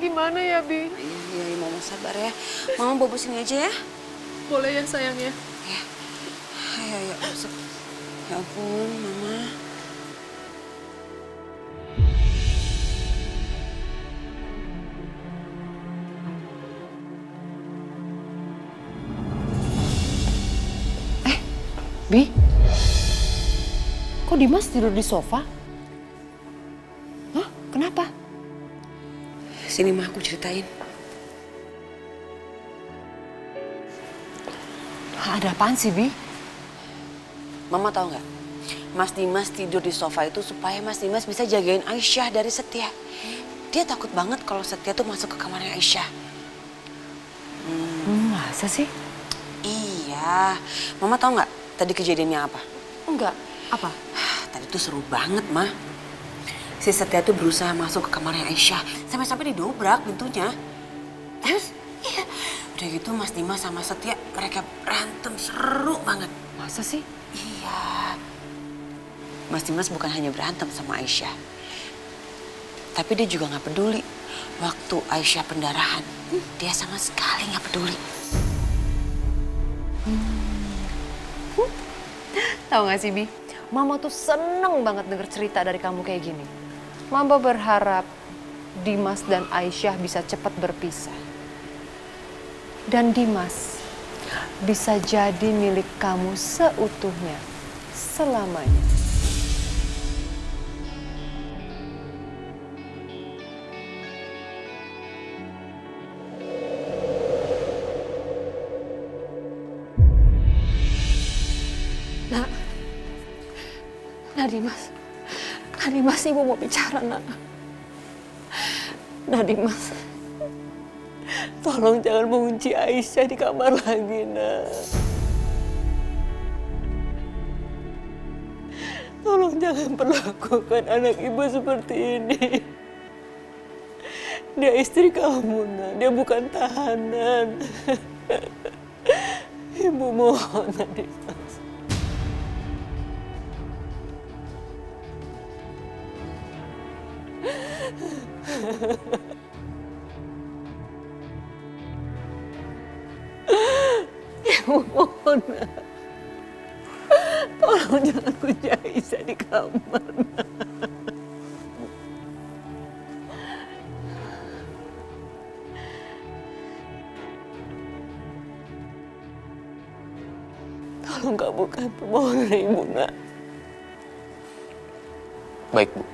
Gimana ya, Bi? Iya, Mama sabar ya. Mama bobo sini aja ya. Boleh ya, sayang ya? Ya. Ayo, masuk. Ya ampun, Mama. Bi, kok Dimas tidur di sofa? Hah? Kenapa? Sini Ma, aku ceritain. Ada apaan sih, Bi? Mama tahu nggak? Mas Dimas tidur di sofa itu supaya Mas Dimas bisa jagain Aisyah dari Setia. Dia takut banget kalau Setia tuh masuk ke kamarnya Aisyah. Masa sih? Iya. Mama tahu nggak tadi kejadiannya apa? Enggak. Apa? Tadi tuh seru banget, Ma. Si Setia tuh berusaha masuk ke kamarnya Aisyah. Sampai-sampai didobrak pintunya. Terus? Iya. Udah gitu Mas Dimas sama Setia mereka berantem seru banget. Masa sih? Iya. Mas Dimas bukan hanya berantem sama Aisyah. Tapi dia juga gak peduli. Waktu Aisyah pendarahan, dia sama sekali gak peduli. Tahu gak sih, Bi? Mama tuh seneng banget denger cerita dari kamu kayak gini. Mama berharap Dimas dan Aisyah bisa cepat berpisah. Dan Dimas bisa jadi milik kamu seutuhnya, selamanya. Dimas, Ibu mau bicara, Nak. Dimas, tolong jangan mengunci Aisyah di kamar lagi, Nak. Tolong jangan perlakukan anak Ibu seperti ini. Dia istri kamu, Nak. Dia bukan tahanan. Ibu mohon, Dimas. Ibu mohon, Nak. Tolong jangan kunci Aisyah di kamar, Nak. Tolong kabulkan permohonan Ibu, Nak. Baik, Bu.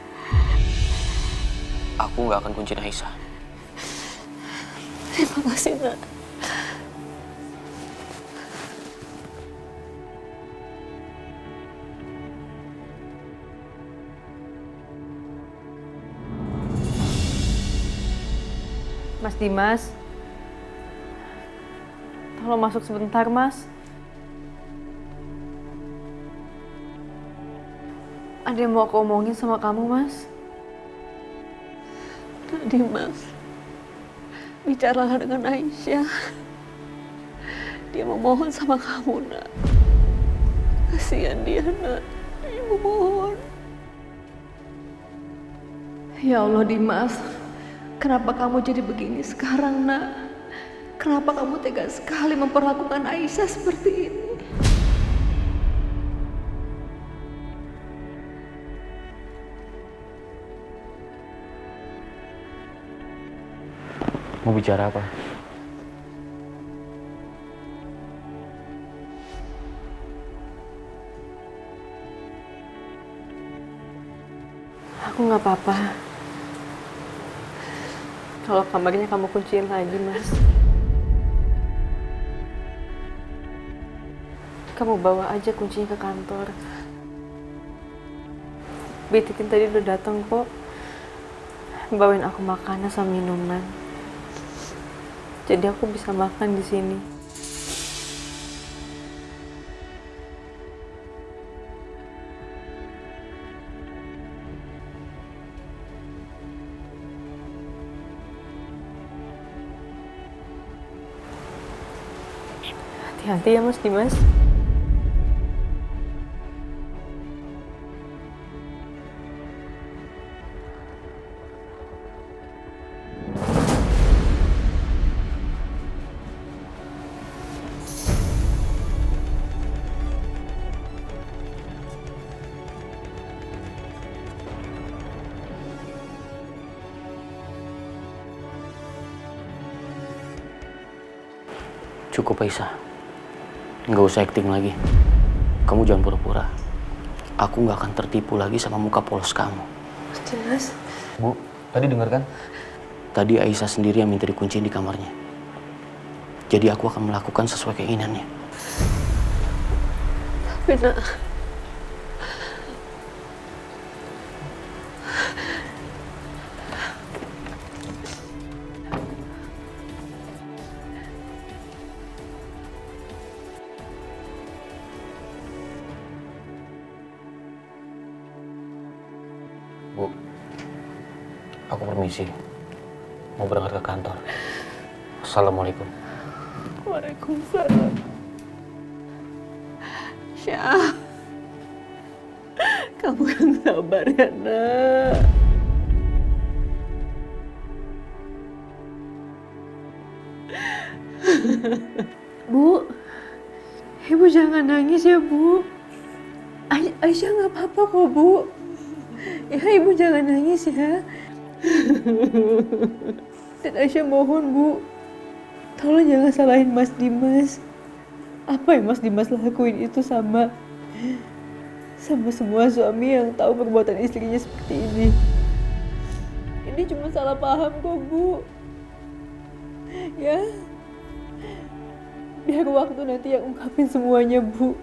Aku nggak akan kunciin Aisyah. Terima kasih, Nak. Mas Dimas, tolong masuk sebentar, Mas. Ada yang mau aku omongin sama kamu, Mas. Dimas, bicaralah dengan Aisyah. Dia memohon sama kamu, Nak. Kasihan dia, Nak. Ibu mohon. Ya Allah, Dimas. Kenapa kamu jadi begini sekarang, Nak? Kenapa kamu tega sekali memperlakukan Aisyah seperti ini? Mau bicara apa? Aku nggak apa-apa. Kalau kamarnya kamu kunciin lagi, Mas. Kamu bawa aja kuncinya ke kantor. Bititin tadi udah datang kok. Bawain aku makanan sama minuman. Jadi aku bisa makan di sini. Hati-hati ya Mas Dimas. Cukup Aisyah. Nggak usah acting lagi. Kamu jangan pura-pura. Aku nggak akan tertipu lagi sama muka polos kamu. Dimas. Bu, tadi dengar kan? Tadi Aisyah sendiri yang minta dikunciin di kamarnya. Jadi aku akan melakukan sesuai keinginannya. Tapi nak, Bu, aku permisi. Mau berangkat ke kantor. Assalamualaikum. Waalaikumsalam. Syah, kamu yang sabar ya nak. Bu, Ibu jangan nangis ya Bu. Aisyah nggak apa-apa kok Bu. Ya Ibu jangan nangis ya. Dan Aisyah mohon Bu, tolong jangan salahin Mas Dimas. Apa yang Mas Dimas lakuin itu sama semua suami yang tahu perbuatan istrinya seperti ini. Ini cuma salah paham kok Bu. Ya, biar waktu nanti yang ungkapin semuanya Bu.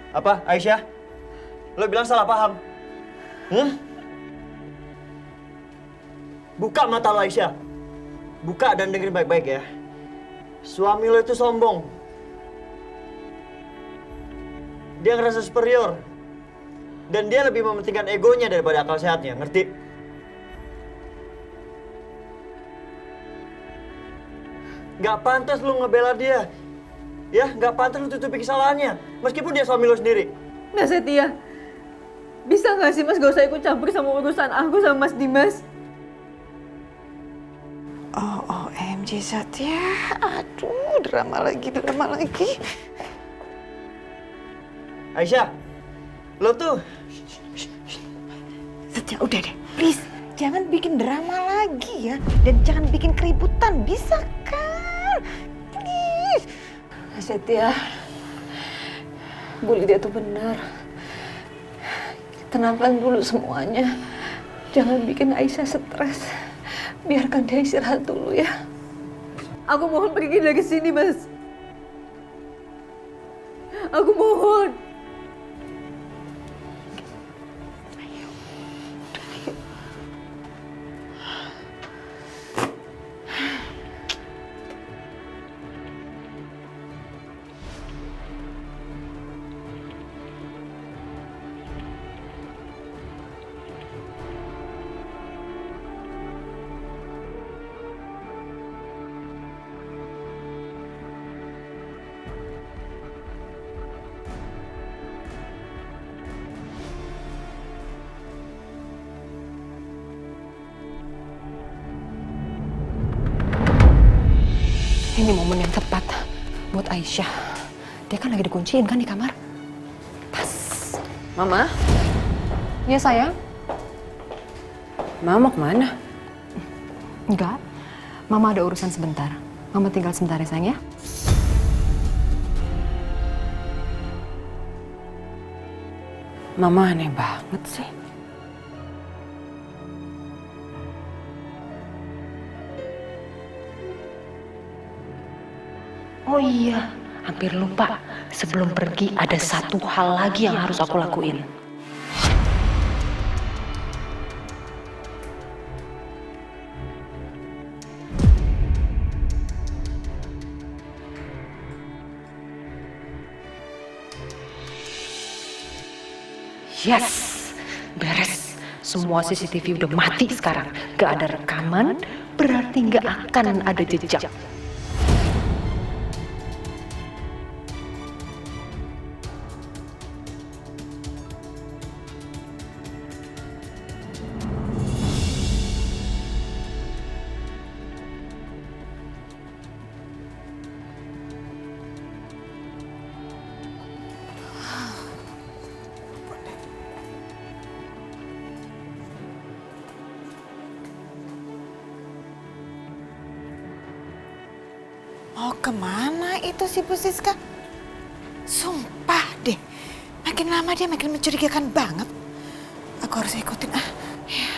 Apa, Aisyah? Lo bilang salah paham? Buka mata lo, Aisyah. Buka dan dengerin baik-baik ya. Suami lo itu sombong. Dia ngerasa superior. Dan dia lebih mementingkan egonya daripada akal sehatnya, ngerti? Gak pantas lo ngebela dia. Ya, gak pantas lo tutupi kesalahannya. Meskipun dia suami lo sendiri. Nah Setia, bisa gak sih Mas gak usah ikut campur sama urusan aku sama Mas Dimas? OMG Satya, aduh drama lagi. Aisyah, lo tuh... Satya udah deh, please. Jangan bikin drama lagi ya. Dan jangan bikin keributan, bisa kan? Please. Setia, Bu Lydia tuh benar. Tenangkan dulu semuanya. Jangan bikin Aisyah stres. Biarkan dia istirahat dulu ya. Aku mohon pergi dari sini, Mas. Aku mohon. Ini momen yang tepat buat Aisyah. Dia kan lagi dikunciin kan di kamar. Pas. Mama? Ya sayang? Mama mau kemana? Enggak. Mama ada urusan sebentar. Mama tinggal sebentar ya sayang ya. Mama aneh banget sih. Oh iya, hampir lupa. Sebelum pergi ada satu hal lagi yang harus aku lakuin. Yes, beres. Semua CCTV udah mati sekarang. Gak ada rekaman, berarti gak akan ada jejak. Mau kemana itu si Bu Siska? Sumpah deh, makin lama dia makin mencurigakan banget. Aku harus ikutin ya.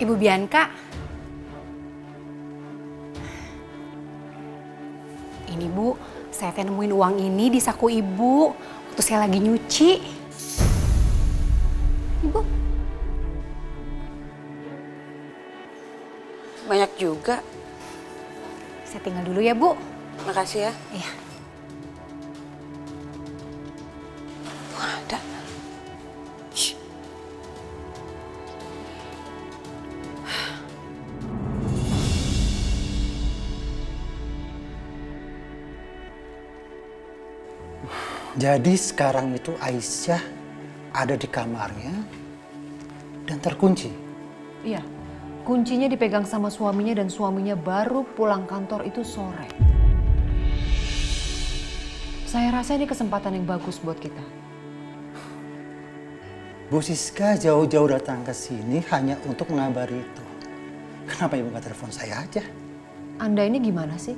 Ibu Bianca. Ini Bu, saya nemuin uang ini di saku Ibu waktu saya lagi nyuci. Ibu. Banyak juga. Saya tinggal dulu ya, Bu. Makasih ya. Iya. Ada. Shh. Jadi sekarang itu Aisyah ada di kamarnya dan terkunci. Iya, kuncinya dipegang sama suaminya dan suaminya baru pulang kantor itu sore. Saya rasa ini kesempatan yang bagus buat kita. Bu Siska jauh-jauh datang ke sini hanya untuk mengabari itu. Kenapa ibu nggak telepon saya aja? Anda ini gimana sih?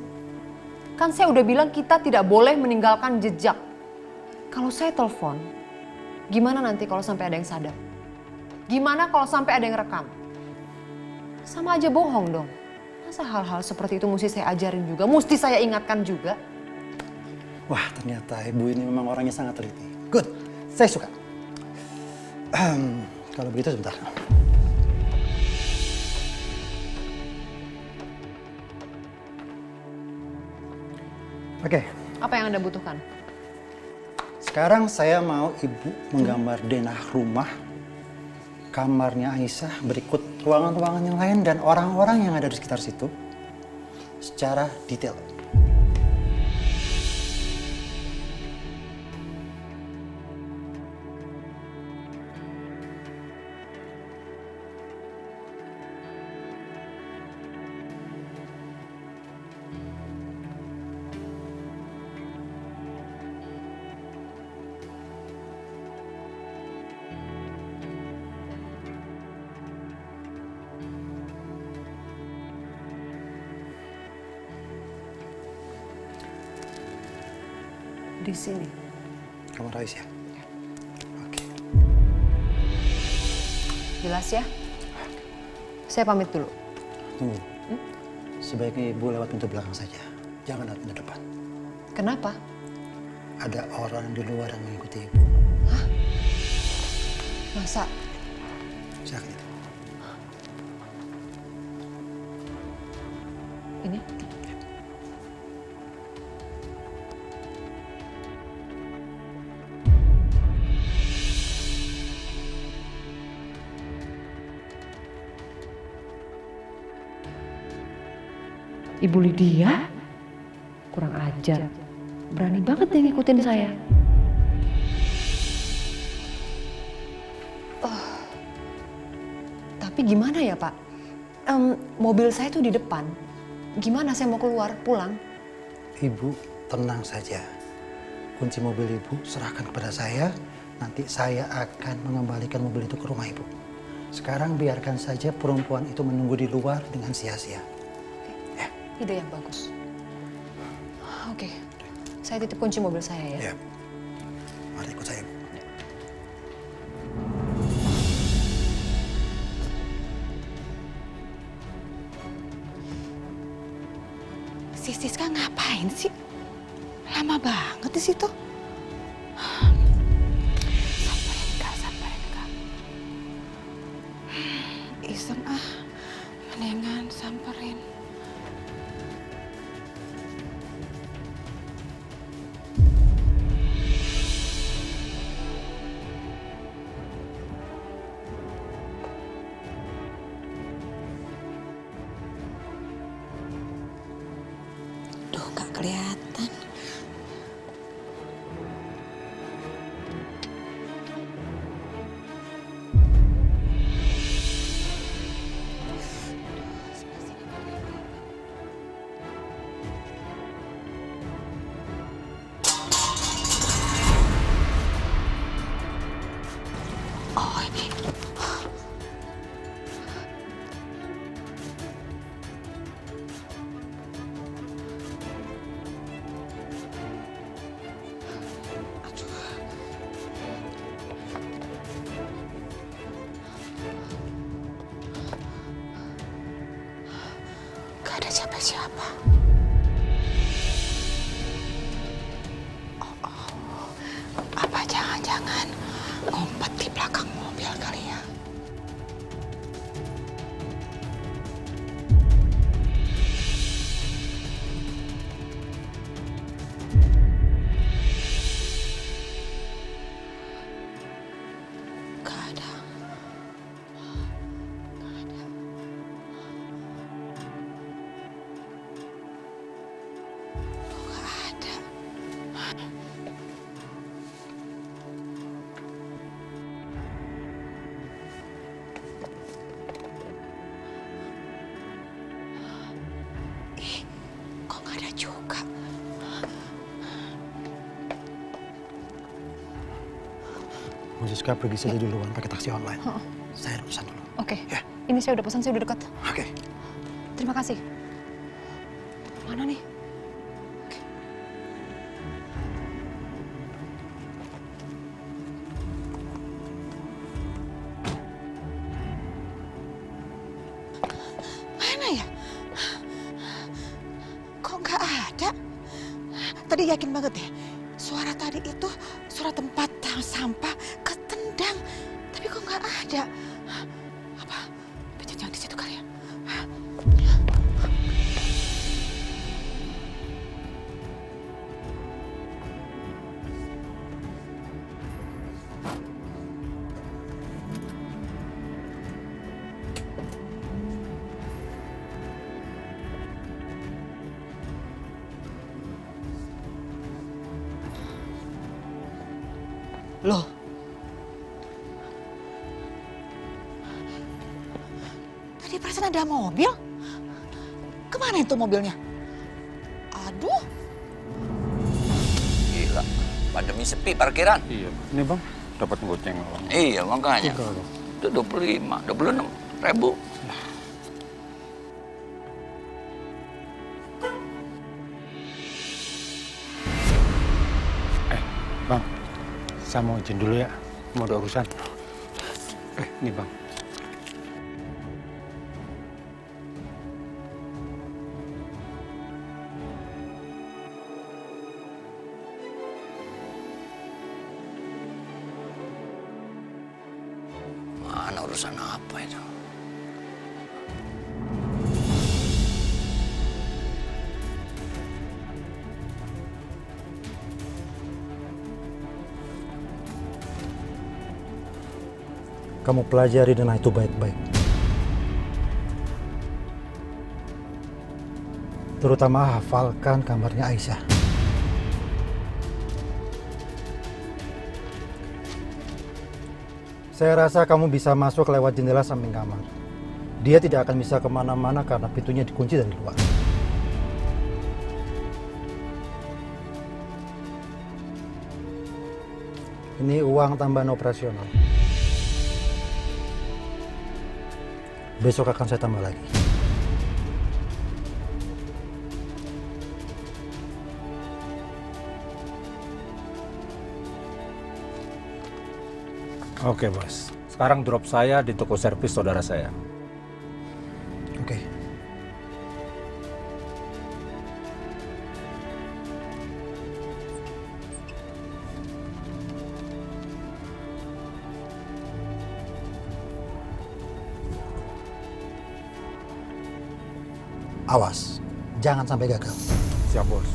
Kan saya udah bilang kita tidak boleh meninggalkan jejak. Kalau saya telepon, gimana nanti kalau sampai ada yang sadar? Gimana kalau sampai ada yang rekam? Sama aja bohong dong. Masa hal-hal seperti itu mesti saya ajarin juga, mesti saya ingatkan juga? Wah, ternyata ibu ini memang orangnya sangat teliti. Good, saya suka. Kalau begitu sebentar. Oke. Apa yang Anda butuhkan? Sekarang saya mau ibu menggambar denah rumah, kamarnya Aisyah, berikut ruangan-ruangan yang lain dan orang-orang yang ada di sekitar situ secara detail. Di sini. Kamar Aisyah. Jelas ya? Saya pamit dulu. Tunggu. Sebaiknya ibu lewat pintu belakang saja. Jangan lewat pintu depan. Kenapa? Ada orang di luar yang mengikuti ibu. Hah? Masa? Silakan itu. Ini? Ibu Lydia? Kurang ajar. Berani banget dia ngikutin saya. Tapi gimana ya Pak? Mobil saya tuh di depan. Gimana saya mau keluar, pulang? Ibu tenang saja. Kunci mobil ibu serahkan kepada saya nanti saya akan mengembalikan mobil itu ke rumah ibu. Sekarang biarkan saja perempuan itu menunggu di luar dengan sia-sia. Ide yang bagus. Oke, saya titip kunci mobil saya ya. Ya. Mari ikut saya, Bu. Si Siska ngapain sih? Lama banget di situ. Samperin Kak. Iseng mendingan samperin. Duh, gak kelihatan. Oh, ini. Gak ada siapa-siapa. Oh, apa jangan-jangan ngumpet di belakang mobil kali ya? Gak ada. Kok nggak ada juga? Bu Siska pergi saja duluan pakai taksi online. Saya ada urusan dulu. Oke, ini saya udah pesan, saya udah dekat. Oke. Terima kasih. Mana nih? Mana ya? Kok nggak ada? Tadi yakin banget deh. Suara tadi itu suara tempat sampah ketendang. Tapi kok nggak ada? Apa? Jangan di situ kali ya? Loh. Tadi perasaan ada mobil. Kemana itu mobilnya? Aduh. Gila, pandemi sepi parkiran. Iya, ini bang, dapat goceng orang. Iya, makanya. Itu 25, 26 ribu. Bang, saya mau izin dulu ya, mau ada urusan. Ini bang. Mana urusan apa itu? Kamu pelajari dan itu baik-baik. Terutama hafalkan kamarnya Aisyah. Saya rasa kamu bisa masuk lewat jendela samping kamar. Dia tidak akan bisa kemana-mana karena pintunya dikunci dari luar. Ini uang tambahan operasional. Besok akan saya tambah lagi. Oke, Bos. Sekarang drop saya di toko servis saudara saya. Oke. Awas, jangan sampai gagal. Siap, Bos.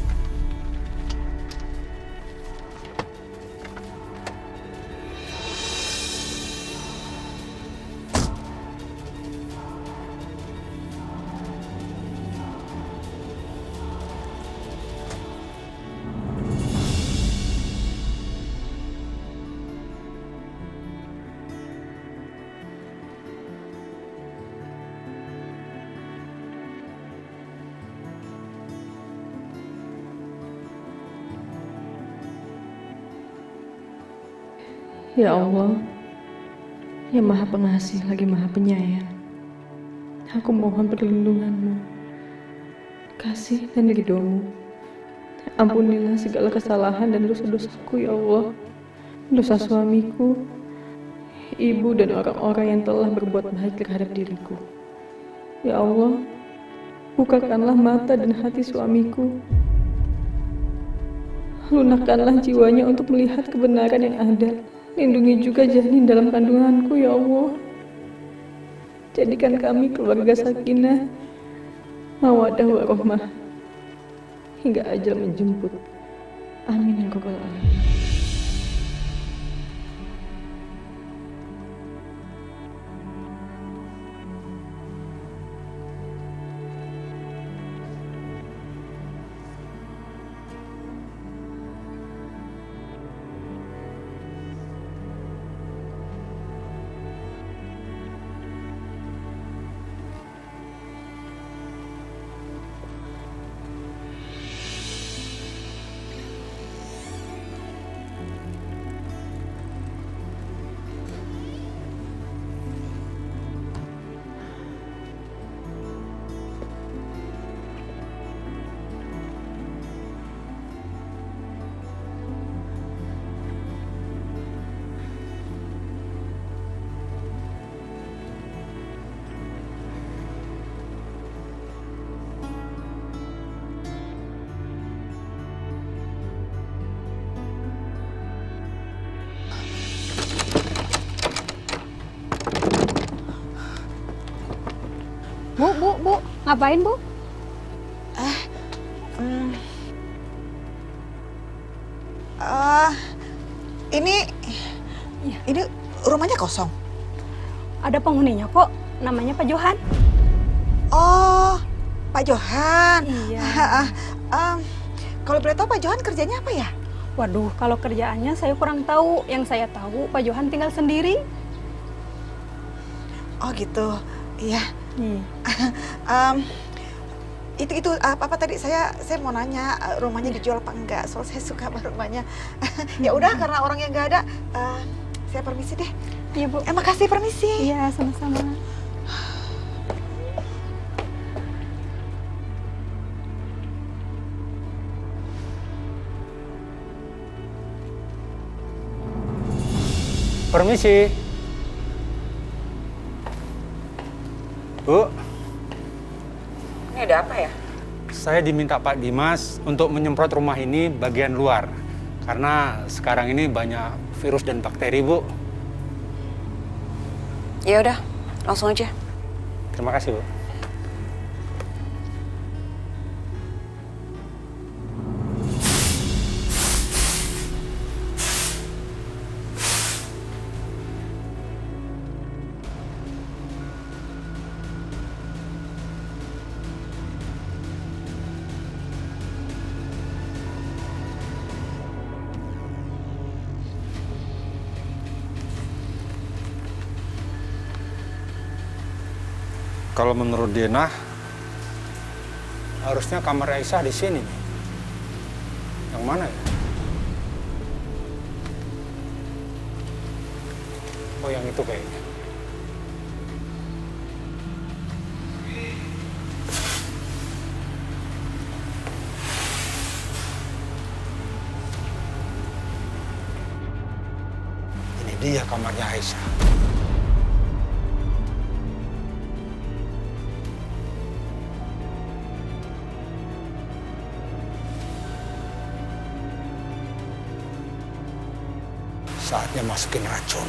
Ya Allah, yang Maha Pengasih lagi Maha Penyayang, aku mohon perlindungan-Mu, kasih dan ridho-Mu. Ampunilah segala kesalahan dan dosa-dosaku, ya Allah. Dosa suamiku, ibu dan orang-orang yang telah berbuat baik terhadap diriku. Ya Allah, bukakanlah mata dan hati suamiku. Lunakkanlah jiwanya untuk melihat kebenaran yang ada. Lindungi juga janin dalam kandunganku, ya Allah. Jadikan kami keluarga sakinah, mawaddah warahmah, hingga ajal menjemput. Amin ya rabbal alamin. Bu, ngapain Bu? Ini rumahnya kosong. Ada penghuninya kok, namanya Pak Johan. Oh, Pak Johan. Iya. Kalau boleh tahu Pak Johan kerjanya apa ya? Waduh, kalau kerjaannya saya kurang tahu. Yang saya tahu Pak Johan tinggal sendiri. Oh gitu, iya. Itu apa tadi saya mau nanya rumahnya dijual apa enggak? Soal saya suka sama rumahnya. Ya udah karena orangnya nggak ada, saya permisi deh. Iya Bu. Makasih, permisi. Iya sama-sama. Permisi. Bu. Ini ada apa ya? Saya diminta Pak Dimas untuk menyemprot rumah ini bagian luar. Karena sekarang ini banyak virus dan bakteri, Bu. Ya udah, langsung aja. Terima kasih, Bu. Kalau menurut Dena, harusnya kamar Aisyah di sini. Yang mana ya? Oh, yang itu kayaknya. Ini dia kamarnya Aisyah. Saatnya masukin racun.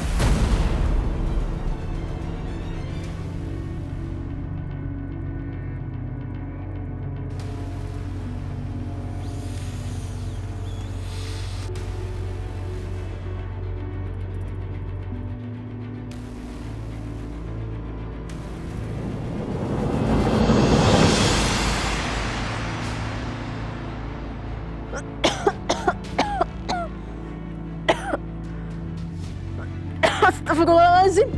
Astagfirullahaladzim.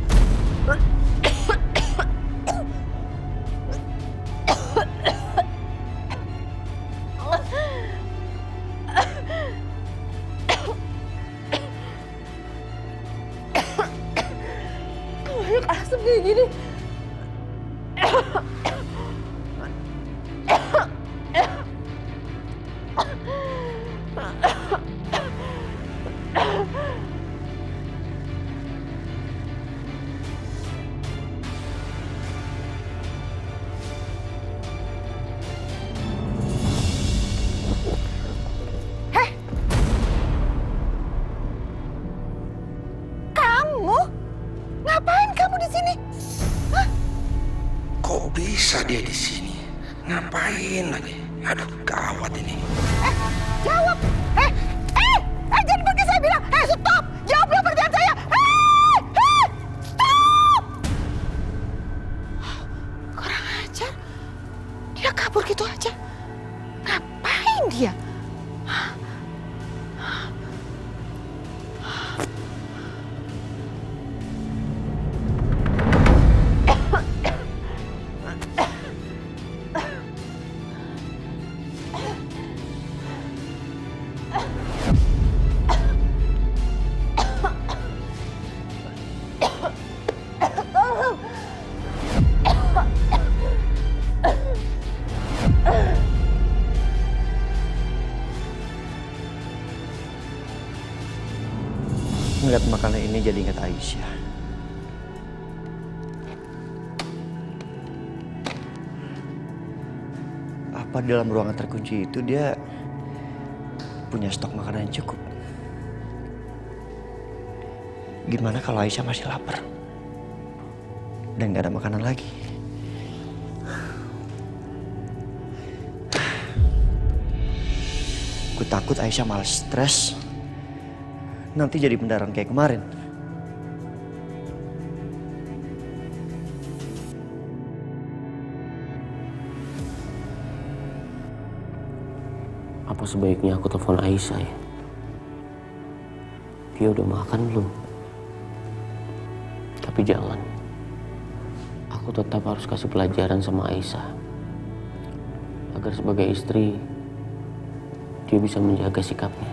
Banyak asap kayak gini. Ngapain kamu di sini? Hah? Kok bisa dia di sini? Ngapain lagi? Aduh, gawat ini. Jawab! Jangan pergi saya bilang! Stop! Jawab dulu pertanyaan saya! Stop! Kurang ajar. Dia kabur gitu aja. Ngapain dia? Ngeliat makanan ini jadi ingat Aisyah. Apa dalam ruangan terkunci itu dia punya stok makanan yang cukup? Gimana kalau Aisyah masih lapar dan gak ada makanan lagi? Gue takut Aisyah malah stres. Nanti jadi pendarahan kayak kemarin. Apa sebaiknya aku telepon Aisyah ya? Dia udah makan belum? Tapi jangan. Aku tetap harus kasih pelajaran sama Aisyah. Agar sebagai istri, dia bisa menjaga sikapnya.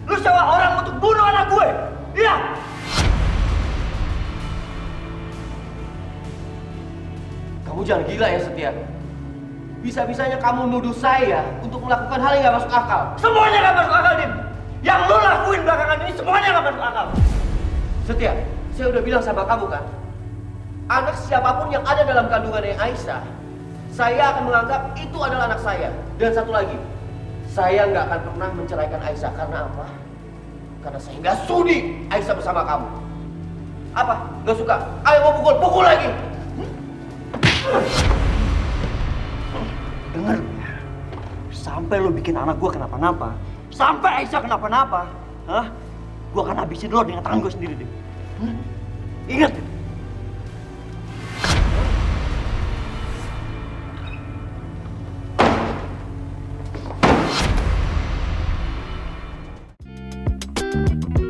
Lu sewa orang untuk bunuh anak gue? Iya! Kamu jangan gila ya, Setia. Bisa-bisanya kamu nuduh saya untuk melakukan hal yang gak masuk akal. Semuanya gak masuk akal, Dim. Yang lu lakuin belakangan ini semuanya gak masuk akal. Setia, saya udah bilang sama kamu kan, anak siapapun yang ada dalam kandungannya Aisyah, saya akan menganggap itu adalah anak saya. Dan satu lagi, saya nggak akan pernah menceraikan Aisyah. Karena apa? Karena saya nggak sudi Aisyah bersama kamu. Apa? Nggak suka? Ayo mau pukul, pukul lagi. Dengar, sampai lu bikin anak gue kenapa-napa, sampai Aisyah kenapa-napa, gue akan habisin lo dengan tangan gue sendiri, Dim. Ingat, Dim. Thank you.